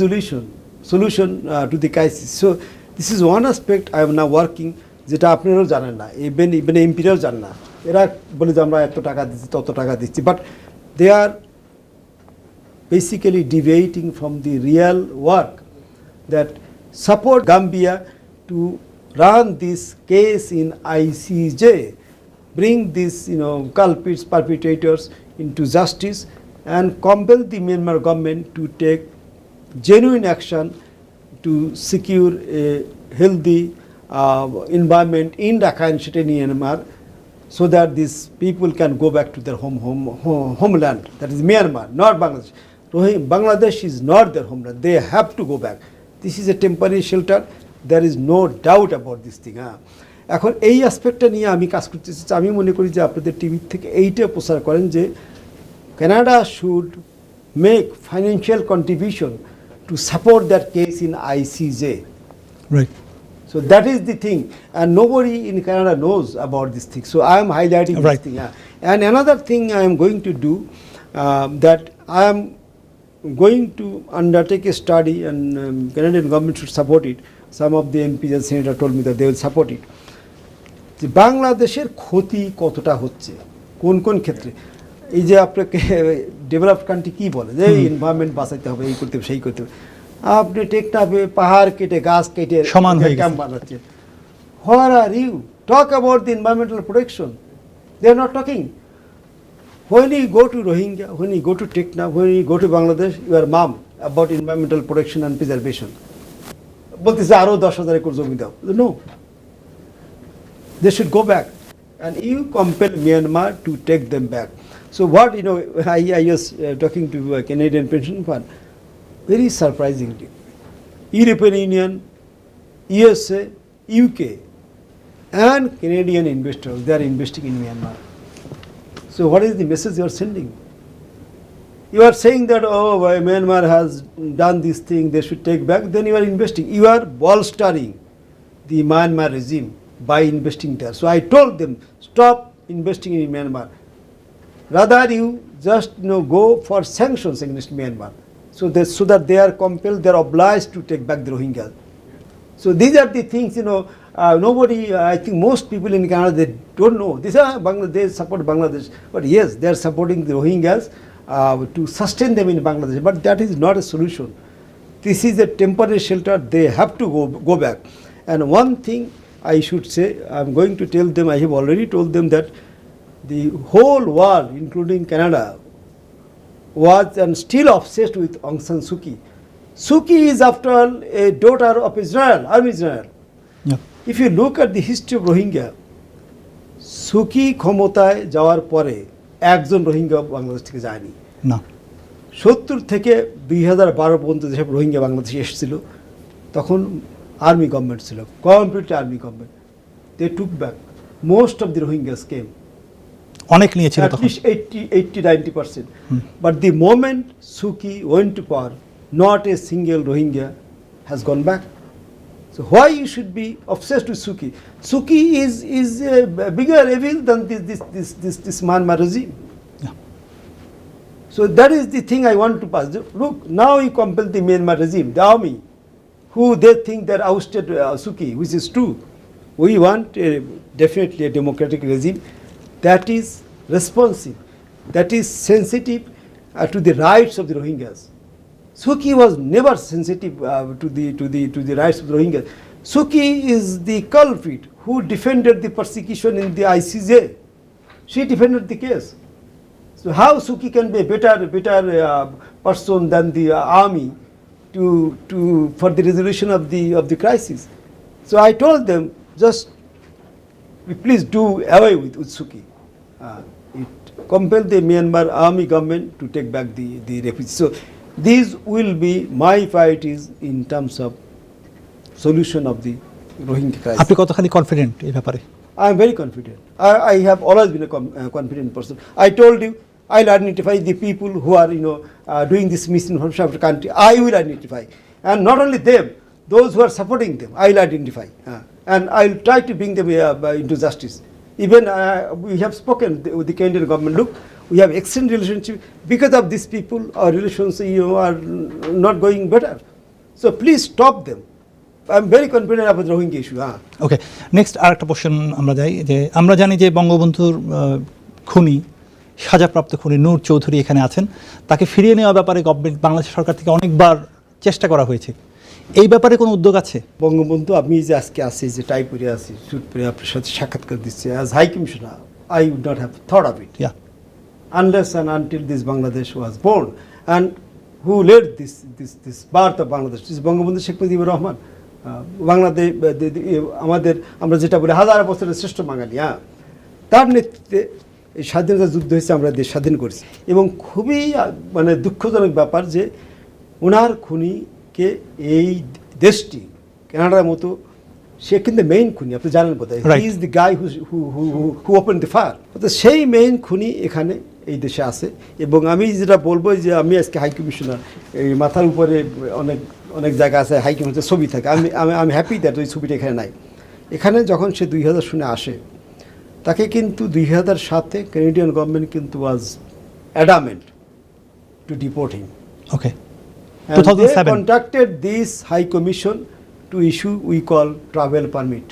solution to the crisis. So this is one aspect I am now working, যেটা আপনারাও জানেন না, even এমপিরাও জানেন না। এরা বলে যে আমরা এত টাকা দিচ্ছি, তত টাকা দিচ্ছি, but they are basically deviating from the real work, that support Gambia to run this case in ICJ, bring these culprits, perpetrators into justice, and compel the Myanmar government to take genuine action to secure a healthy environment in Rakhine State, Myanmar, so that these people can go back to their homeland, that is Myanmar, not Bangladesh. Bangladesh is not their homeland. They have to go back. This is a temporary shelter. There is no doubt about this thing. এখন এই অ্যাসপেক্টটা নিয়ে আমি কাজ করতে চাচ্ছি। আমি মনে করি যে আপনাদের টিভি থেকে এইটা প্রচার করেন যে Canada should make financial contribution to support that case in ICJ. Right. So that is the thing, and nobody in Canada knows about this thing. So I am highlighting Right. this thing. And another thing I am going to do, that I am going to undertake a study, and Canadian government should support it. Some of the MPs and senators told me that they will support it. যে বাংলাদেশের ক্ষতি কতটা হচ্ছে, কোন কোন ক্ষেত্রে, এই যে আপনাকে ডেভেলপড কান্ট্রি কি বলে যে এনভায়রনমেন্ট বাঁচাইতে হবে, এই করতে হবে, সেই করতে হবে, আপনি টেকনাফে পাহাড় কেটে গাছ কেটে সমান হয়ে গেছে। ক্যাম্প বানাচ্ছেন। Where are you? Talk about the environmental protection. They are not talking. When you go to Rohingya, when you go to Teknaf, when you go to Bangladesh, you are mum about environmental protection and preservation. বলতেছে আরো 10,000 acre জমি দাও। No. They should go back, and you compel Myanmar to take them back. So what, I was talking to a Canadian pension fund, very surprisingly, European Union, USA, UK, and Canadian investors, they are investing in Myanmar. So what is the message you are sending? You are saying that, oh, Myanmar has done this thing, they should take back, then you are investing. You are bolstering the Myanmar regime by investing there. So I told them, stop investing in Myanmar. Rather you just go for sanctions against Myanmar, so that they are compelled, they are obliged to take back the Rohingyas. So these are the things, nobody, I think most people in Canada, they don't know. These are Bangladesh, they support Bangladesh, but yes, they are supporting the Rohingyas to sustain them in Bangladesh, but that is not a solution. This is a temporary shelter, they have to go back. And one thing I should say, I am going to tell them, I have already told them that the whole world, including Canada, was and still obsessed with Aung San Suu Kyi. Suu Kyi is after all a daughter of Israel, Army Israel. Yeah. If you look at the history of Rohingya, Suu Kyi ক্ষমতায় যাওয়ার পরে একজন রোহিঙ্গা বাংলাদেশ থেকে যায়নি। না। 70 থেকে 2012 পর্যন্ত যেসব রোহিঙ্গা বাংলাদেশে এসেছিল, তখন আর্মি গভর্নমেন্ট ছিল, completely army government. They took back most of the Rohingyas came, অনেক নিয়েছিল at তখন। least 80-90%. But the moment Suu Kyi went to power, not a single Rohingya has gone back. So why you should be obsessed with Suu Kyi? Suu Kyi is a bigger evil than this Myanmar regime. Yeah. So that is the thing I want to pass. Look, now you compel the Myanmar regime, the army, who they think that ousted Suki, which is true. We want definitely a democratic regime that is responsive, that is sensitive to the rights of the Rohingyas. Suki was never sensitive to the rights of the Rohingyas. Suki is the culprit who defended the persecution in the ICJ. She defended the case. So how Suki can be a better person than the army for the resolution of the crisis? So I told them, just please do away with Suki. It compelled the Myanmar army government to take back the refugees. So these will be my priorities in terms of solution of the Rohingya crisis. আপনি কতখানি confident এই ব্যাপারে? I am very confident. I have always been a confident person. I told you, I'll identify the people who are, doing this misinformation of the country. I will identify, and not only them, those who are supporting them, I'll identify, and I'll try to bring them into justice. Even we have spoken with the Canadian government. Look, we have excellent relationship. Because of these people, our relations, are not going better. So please stop them. I'm very confident about the Rohingya issue. Okay, next আরেকটা question আমরা যাই, যে আমরা জানি যে বঙ্গবন্ধুর খুনি, সাজাপ্রাপ্ত খুনি নূর চৌধুরী এখানে আছেন। তাকে ফিরিয়ে নেওয়ার ব্যাপারে গভর্নমেন্ট, বাংলাদেশ সরকার থেকে অনেকবার চেষ্টা করা হয়েছে। এই ব্যাপারে কোনো উদ্যোগ আছে? বঙ্গবন্ধু, আমি যে আজকে আসি, যে টাই পরে আসি, স্যুট পরে আপনার সাথে সাক্ষাৎকার দিচ্ছে, as high commissioner, I would not have thought of it. Yeah. Unless and until this Bangladesh was born. And who led this birth of Bangladesh? This is Bangabandhu Sheikh Mujibur Rahman. Bangladesh আমাদের, আমরা যেটা বলি, হাজার বছরের শ্রেষ্ঠ বাঙালি, তার নেতৃত্বে এই স্বাধীনতা যুদ্ধ হয়েছে, আমরা দেশ স্বাধীন করেছি। এবং খুবই দুঃখজনক ব্যাপার যে ওনার খুনিকে এই দেশটি, কানাডার মতো, সে কিন্তু মেইন খুনি, আপনি জানেন বোধহয়, he is the guy who open the fire. তো সেই মেইন খুনি এখানে এই দেশে আছে। এবং আমি যেটা বলবো, যে আমি আজকে হাই কমিশনার, এই মাথার উপরে অনেক জায়গা আছে হাই কমিশনের ছবি থাকে, আমি হ্যাপি দ্যাট ওই ছবিটা এখানে নাই। এখানে যখন সে 2000 সনে আসে, তাকে কিন্তু 2007-এ ক্যানাডিয়ান গভর্নমেন্ট কিন্তু was adamant to deport him. Okay, And they contacted this High Commission to issue we call travel permit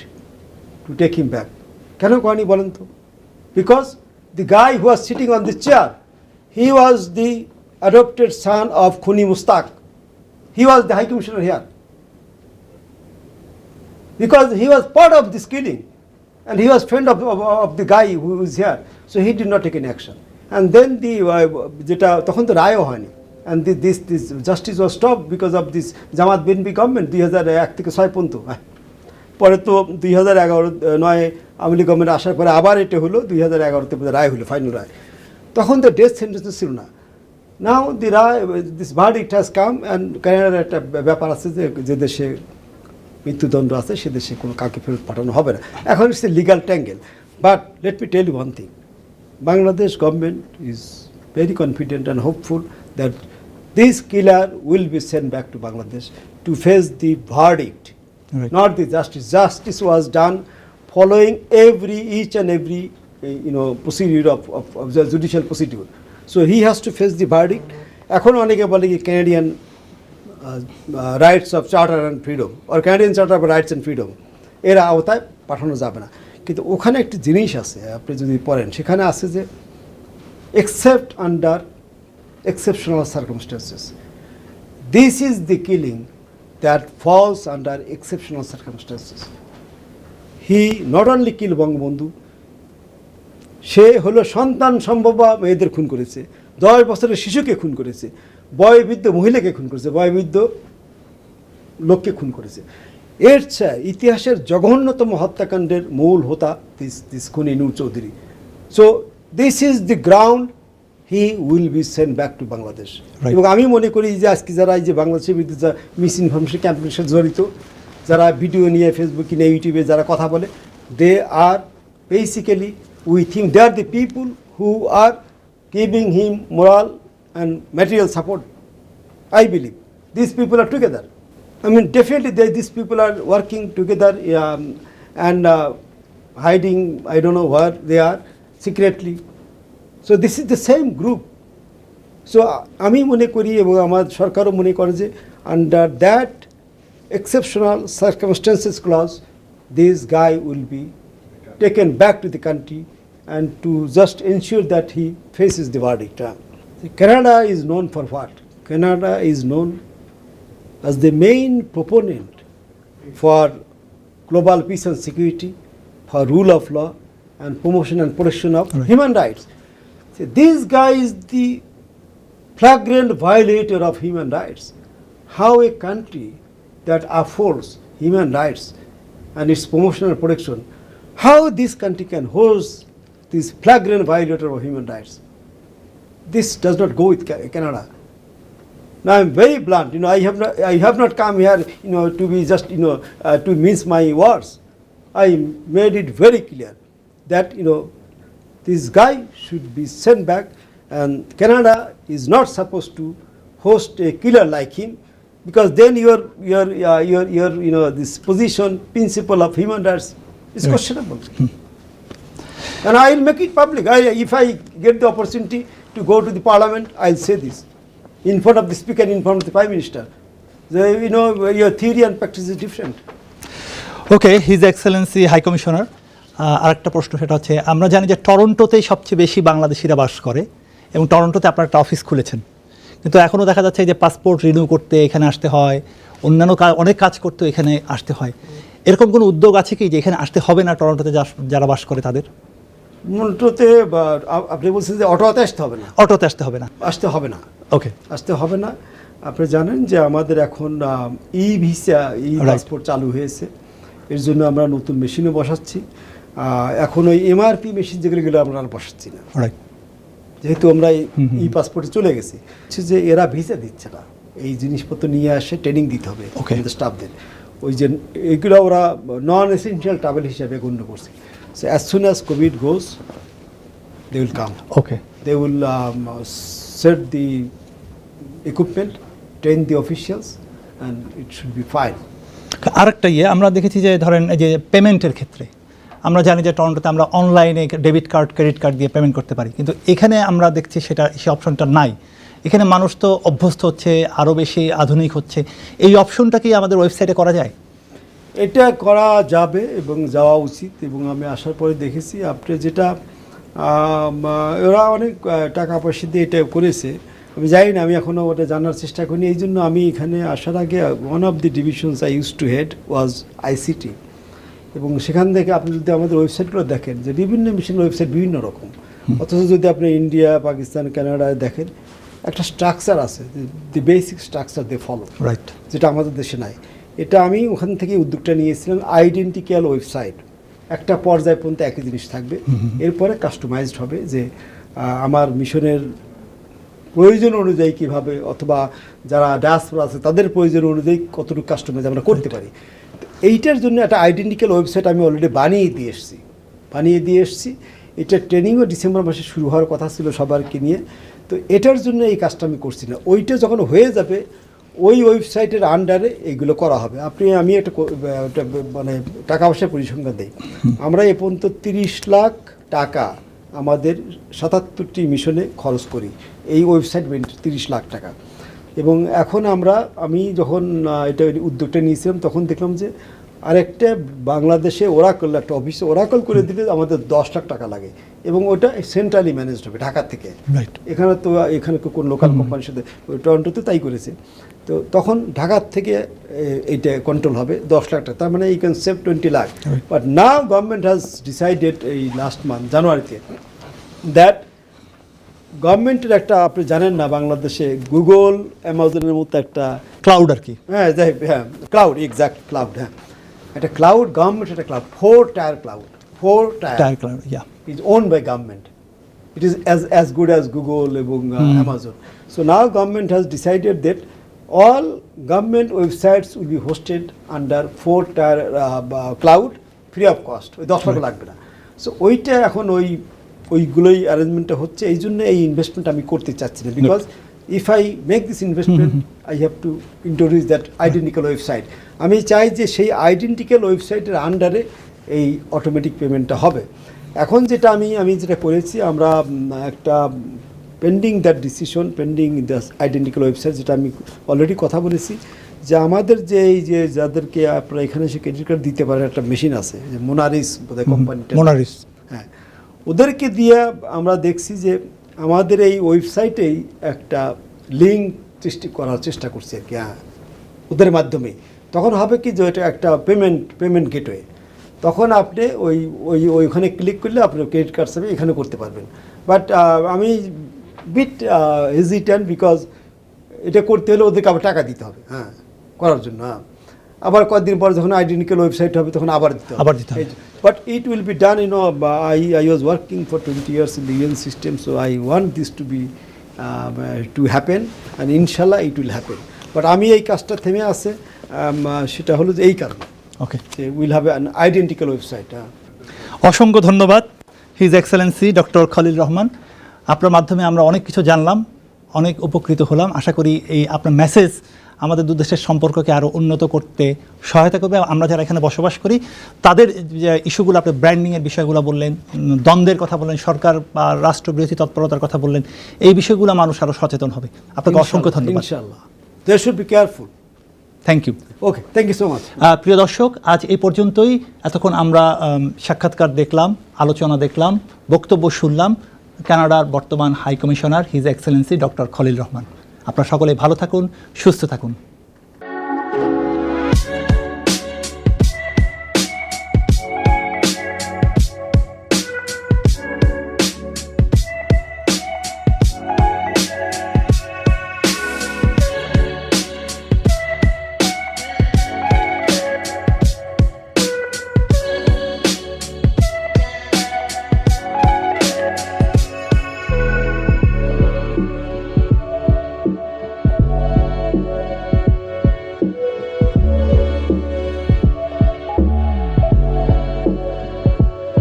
to take him back. কেন করেনি বলেন তো? Because the guy who was sitting on the chair, he was the adopted son of Khuni Mustaq. He was the High Commissioner here. Because he was part of this killing, and he was friend of the guy who was here, so he did not take any action. And then the যেটা তখন তো রায়ও হয়নি, and this justice was stopped because of this Jamaat BNP government 2001 থেকে 6 পর্যন্ত। পরে তো 2011-9 Awami League government আসার পরে আবার এটা হলো, 2011-তে রায় হলো, ফাইনাল রায়। তখন তো ডেথ সেন্টেন্স ছিল না। নাও দি রায়, this verdict has come, and কানাডার একটা ব্যাপার আছে যে দেশে মৃত্যুদণ্ড আছে, সে দেশে কোনো কাউকে ফেরত পাঠানো হবে না। এখন it's a legal tangle. But let me tell you one thing, Bangladesh government is very confident and hopeful that this killer will be sent back to Bangladesh to face the verdict, right, not the justice. Justice was done following each and every procedure of the judicial procedure. So he has to face the verdict. এখন অনেকে বলে কি Canadian rights of charter and freedom or Canadian charter of rights and freedom এর আওতায় পাঠানো যাবে না। কিন্তু ওখানে একটি জিনিস আছে, আপনি যদি পড়েন, সেখানে আছে যে except under exceptional circumstances. This is the killing that falls under exceptional circumstances. He not only killed Bangabandhu, সে হলো সন্তান সম্ভবা মেয়েদের খুন করেছে, 10 বছরের শিশুকে খুন করেছে, বয়োবৃদ্ধ মহিলাকে খুন করেছে, বয়োবৃদ্ধ লোককে খুন করেছে। এর চেয়ে ইতিহাসের জঘন্যতম হত্যাকাণ্ডের মূল হোতা দিস খুনি Nur Chowdhury. So this is the ground he will be send back to Bangladesh. এবং আমি মনে করি যে আজকে যারা এই যে বাংলাদেশের বিরুদ্ধে যা মিস ইনফরমেশন ক্যাম্পেইনের সাথে জড়িত, যারা ভিডিও নিয়ে ফেসবুকে নিয়ে ইউটিউবে যারা কথা বলে, দে আর basically with him, they are the people who are giving him moral and material support. I believe these people are together. I mean, definitely these people are working together and hiding, I don't know where they are, secretly. So this is the same group. So আমি মনে করি এবং আমার সরকারও মনে করে যে under that exceptional circumstances clause, this guy will be taken back to the country and to just ensure that he faces the verdict. Canada is known for what? Canada is known as the main proponent for global peace and security, for rule of law, and promotion and protection of human rights. So this guy is the flagrant violator of human rights. How a country that affords human rights and its promotion and protection, how this country can host this flagrant violator of human rights? This does not go with Canada. Now I am very blunt. I have not come here, to be just, to mince my words. I made it very clear that, this guy should be sent back, and Canada is not supposed to host a killer like him, because then your this position, principle of human rights is questionable. And I will make it public. If I get the opportunity to go to the parliament, I will say this in front of the speaker, in front of the prime minister. Your theory and practice is different. Okay, his excellency high commissioner, আরেকটা প্রশ্ন, সেটা হচ্ছে আমরা জানি যে টরন্টোতেই সবচেয়ে বেশি বাংলাদেশিরা বাস করে এবং টরন্টোতে আপনারা একটা অফিস খুলেছেন, কিন্তু এখনও দেখা যাচ্ছে যে পাসপোর্ট রিনিউ করতে এখানে আসতে হয়, অন্যান্য অনেক কাজ করতে এখানে আসতে হয়। এরকম কোনো উদ্যোগ আছে কি যে এখানে আসতে হবে না টরন্টোতে যারা বাস করে তাদের? টরন্টোতে আপনি বলছেন যে অটোতে আসতে হবে না? অটোতে আসতে হবে না, আসতে হবে না। ওকে, আসতে হবে না। আপনি জানেন যে আমাদের এখন ভিসা, পাসপোর্ট চালু হয়েছে, এর জন্য আমরা নতুন মেশিনও বসাচ্ছি। এখন ওই এমআরপি মেশিন যেগুলো আমরা আর বসাচ্ছি না, যেহেতু আমরা পাসপোর্টে চলে গেছি। যে এরা ভিসা দিচ্ছে না, এই জিনিসপত্র নিয়ে আসে ট্রেনিং দিতে হবে স্টাফদের। ওই যে এগুলো ওরা নন এসেনশিয়াল ট্রাভেল হিসাবে গণ্য করছে। So as soon as COVID goes, they will come. Okay. They will set the equipment, train the officials, and it should be fine. আরেকটা আমরা দেখেছি যে ধরেন এই যে পেমেন্টের ক্ষেত্রে আমরা জানি যে টরন্টোতে আমরা অনলাইনে ডেবিট কার্ড, ক্রেডিট কার্ড দিয়ে পেমেন্ট করতে পারি, কিন্তু এখানে আমরা দেখছি সেই অপশনটা নাই। এখানে মানুষ তো অভ্যস্ত হচ্ছে, আরও বেশি আধুনিক হচ্ছে, এই অপশনটা কি আমাদের ওয়েবসাইটে করা যায়? এটা করা যাবে এবং যাওয়া উচিত, এবং আমি আসার পরে দেখেছি আপনি যেটা ওরা অনেক টাকা পয়সা দিয়ে এটা করেছে। আমি জানি না, আমি এখনও ওটা জানার চেষ্টা করিনি। এই জন্য আমি এখানে আসার আগে one of the divisions I use to head was ICT, এবং সেখান থেকে আপনি যদি আমাদের ওয়েবসাইটগুলো দেখেন যে বিভিন্ন মিশনের ওয়েবসাইট বিভিন্ন রকম, অথচ যদি আপনি ইন্ডিয়া, পাকিস্তান, কানাডায় দেখেন একটা স্ট্রাকচার আছে, the basic structure they follow, right, যেটা আমাদের দেশে নাই। এটা আমি ওখান থেকে উদ্যোগটা নিয়েছিলাম। আইডেন্টিক্যাল ওয়েবসাইট, একটা পর্যায় পর্যন্ত একই জিনিস থাকবে, এরপরে কাস্টমাইজড হবে যে আমার মিশনের প্রয়োজন অনুযায়ী কীভাবে, অথবা যারা ডায়াসপোরা আছে তাদের প্রয়োজন অনুযায়ী কতটুকু কাস্টমাইজ আমরা করতে পারি। এইটার জন্য একটা আইডেন্টিক্যাল ওয়েবসাইট আমি অলরেডি বানিয়ে দিয়ে এসেছি। এটার ট্রেনিংও ডিসেম্বর মাসে শুরু হওয়ার কথা ছিল সবারকে নিয়ে। তো এটার জন্য এই কাজটা আমি করছি না। ওইটা যখন হয়ে যাবে ওই ওয়েবসাইটের আন্ডারে এইগুলো করা হবে। আমি একটা মানে টাকা পয়সা পরিসংখ্যান দিই। আমরা এ পর্যন্ত 30 লাখ টাকা আমাদের 77টি মিশনে খরচ করি, এই ওয়েবসাইট 30 লাখ টাকা। এবং এখন আমি যখন এটা উদ্যোগটা নিয়েছিলাম তখন দেখলাম যে আরেকটা বাংলাদেশে ওরাকল, একটা অফিসে ওরাকল করে দিলে আমাদের 10 লাখ টাকা লাগে, এবং ওটা সেন্ট্রালি ম্যানেজড হবে ঢাকা থেকে। এখানে কোনো লোকাল কোম্পানির সাথে, টরন্টোতে তাই করেছে। তো তখন ঢাকার থেকে এইটা কন্ট্রোল হবে 10 লাখ টাকা, তার মানে এই can save 20 lakh. But now government has decided এই লাস্ট মান্থ জানুয়ারিতে দ্যাট গভর্নমেন্টের একটা, আপনি জানেন না, বাংলাদেশে গুগল, অ্যামাজনের মতো একটা ক্লাউড আর কি, হ্যাঁ ক্লাউড, এক্স্যাক্ট ক্লাউড, হ্যাঁ একটা ক্লাউড, গভর্নমেন্ট একটা cloud, 4-tier cloud, 4-tier cloud, yeah, is owned by government. It is as good as Google এবং Amazon. So now government has decided that all government websites will be hosted under 4-tier cloud free of cost, ওই 10 টাকা লাগবে না। So ওইটা এখন ওইগুলোই অ্যারেঞ্জমেন্টটা হচ্ছে। এই জন্য এই ইনভেস্টমেন্ট আমি করতে চাচ্ছি না, because if I make this investment I have to introduce that identical website. আমি চাই যে সেই আইডেন্টিক্যাল ওয়েবসাইটের আন্ডারে এই অটোমেটিক পেমেন্টটা হবে। এখন যেটা আমি যেটা করেছি, আমরা একটা pending that decision, pending the identical website, যেটা আমি অলরেডি কথা বলেছি যে আমাদের যে এই যে যাদেরকে আপনারা এখানে এসে ক্রেডিট কার্ড দিতে পারেন একটা মেশিন আছে যে মোনারিস বোধহয় কোম্পানিটা, মোনারিস। হ্যাঁ, ওদেরকে দিয়ে আমরা দেখছি যে আমাদের এই ওয়েবসাইটেই একটা লিঙ্ক সৃষ্টি করার চেষ্টা করছি আর কি, হ্যাঁ, ওদের মাধ্যমে। তখন হবে কি যে এটা একটা পেমেন্ট গেটওয়ে, তখন আপনি ওইখানে ক্লিক করলে আপনি ক্রেডিট কার্ড সার্ভিস এখানে করতে পারবেন। বাট আমি বিট হেজিটেন্ট, বিকজ এটা করতে হলে ওদেরকে আবার টাকা দিতে হবে, হ্যাঁ, করার জন্য। হ্যাঁ, আবার কয়েকদিন পর যখন আইডেন্টিক্যাল ওয়েবসাইট হবে তখন আবার দিতে হবে। But it will be done, I was working for 20 years in the Indian system, so I want this to happen, and inshallah it will happen. But আমি এই কাজটা থেমে আছে, সেটা হলো যে এই কারণে, okay, will have an identical website. অসংখ্য ধন্যবাদ his excellency doctor Khalil Rahman. আপনার মাধ্যমে আমরা অনেক কিছু জানলাম, অনেক উপকৃত হলাম। আশা করি এই আপনার মেসেজ আমাদের দু দেশের সম্পর্ককে আরও উন্নত করতে সহায়তা করবে। আমরা যারা এখানে বসবাস করি তাদের যে ইস্যুগুলো, আপনি ব্র্যান্ডিংয়ের বিষয়গুলো বললেন, দ্বন্দ্বের কথা বললেন, সরকার বা রাষ্ট্রবিরোধী তৎপরতার কথা বললেন, এই বিষয়গুলো মানুষ আরও সচেতন হবে। আপনাকে অসংখ্য ধন্যবাদ। ইনশাআল্লাহ, they should be careful. Thank you. Okay, thank you so much. প্রিয় দর্শক, আজ এই পর্যন্তই। এতক্ষণ আমরা সাক্ষাৎকার দেখলাম, আলোচনা দেখলাম, বক্তব্য শুনলাম কানাডার বর্তমান high commissioner his excellency doctor Khalil Rahman. আপনারা সকলে ভালো থাকুন, সুস্থ থাকুন।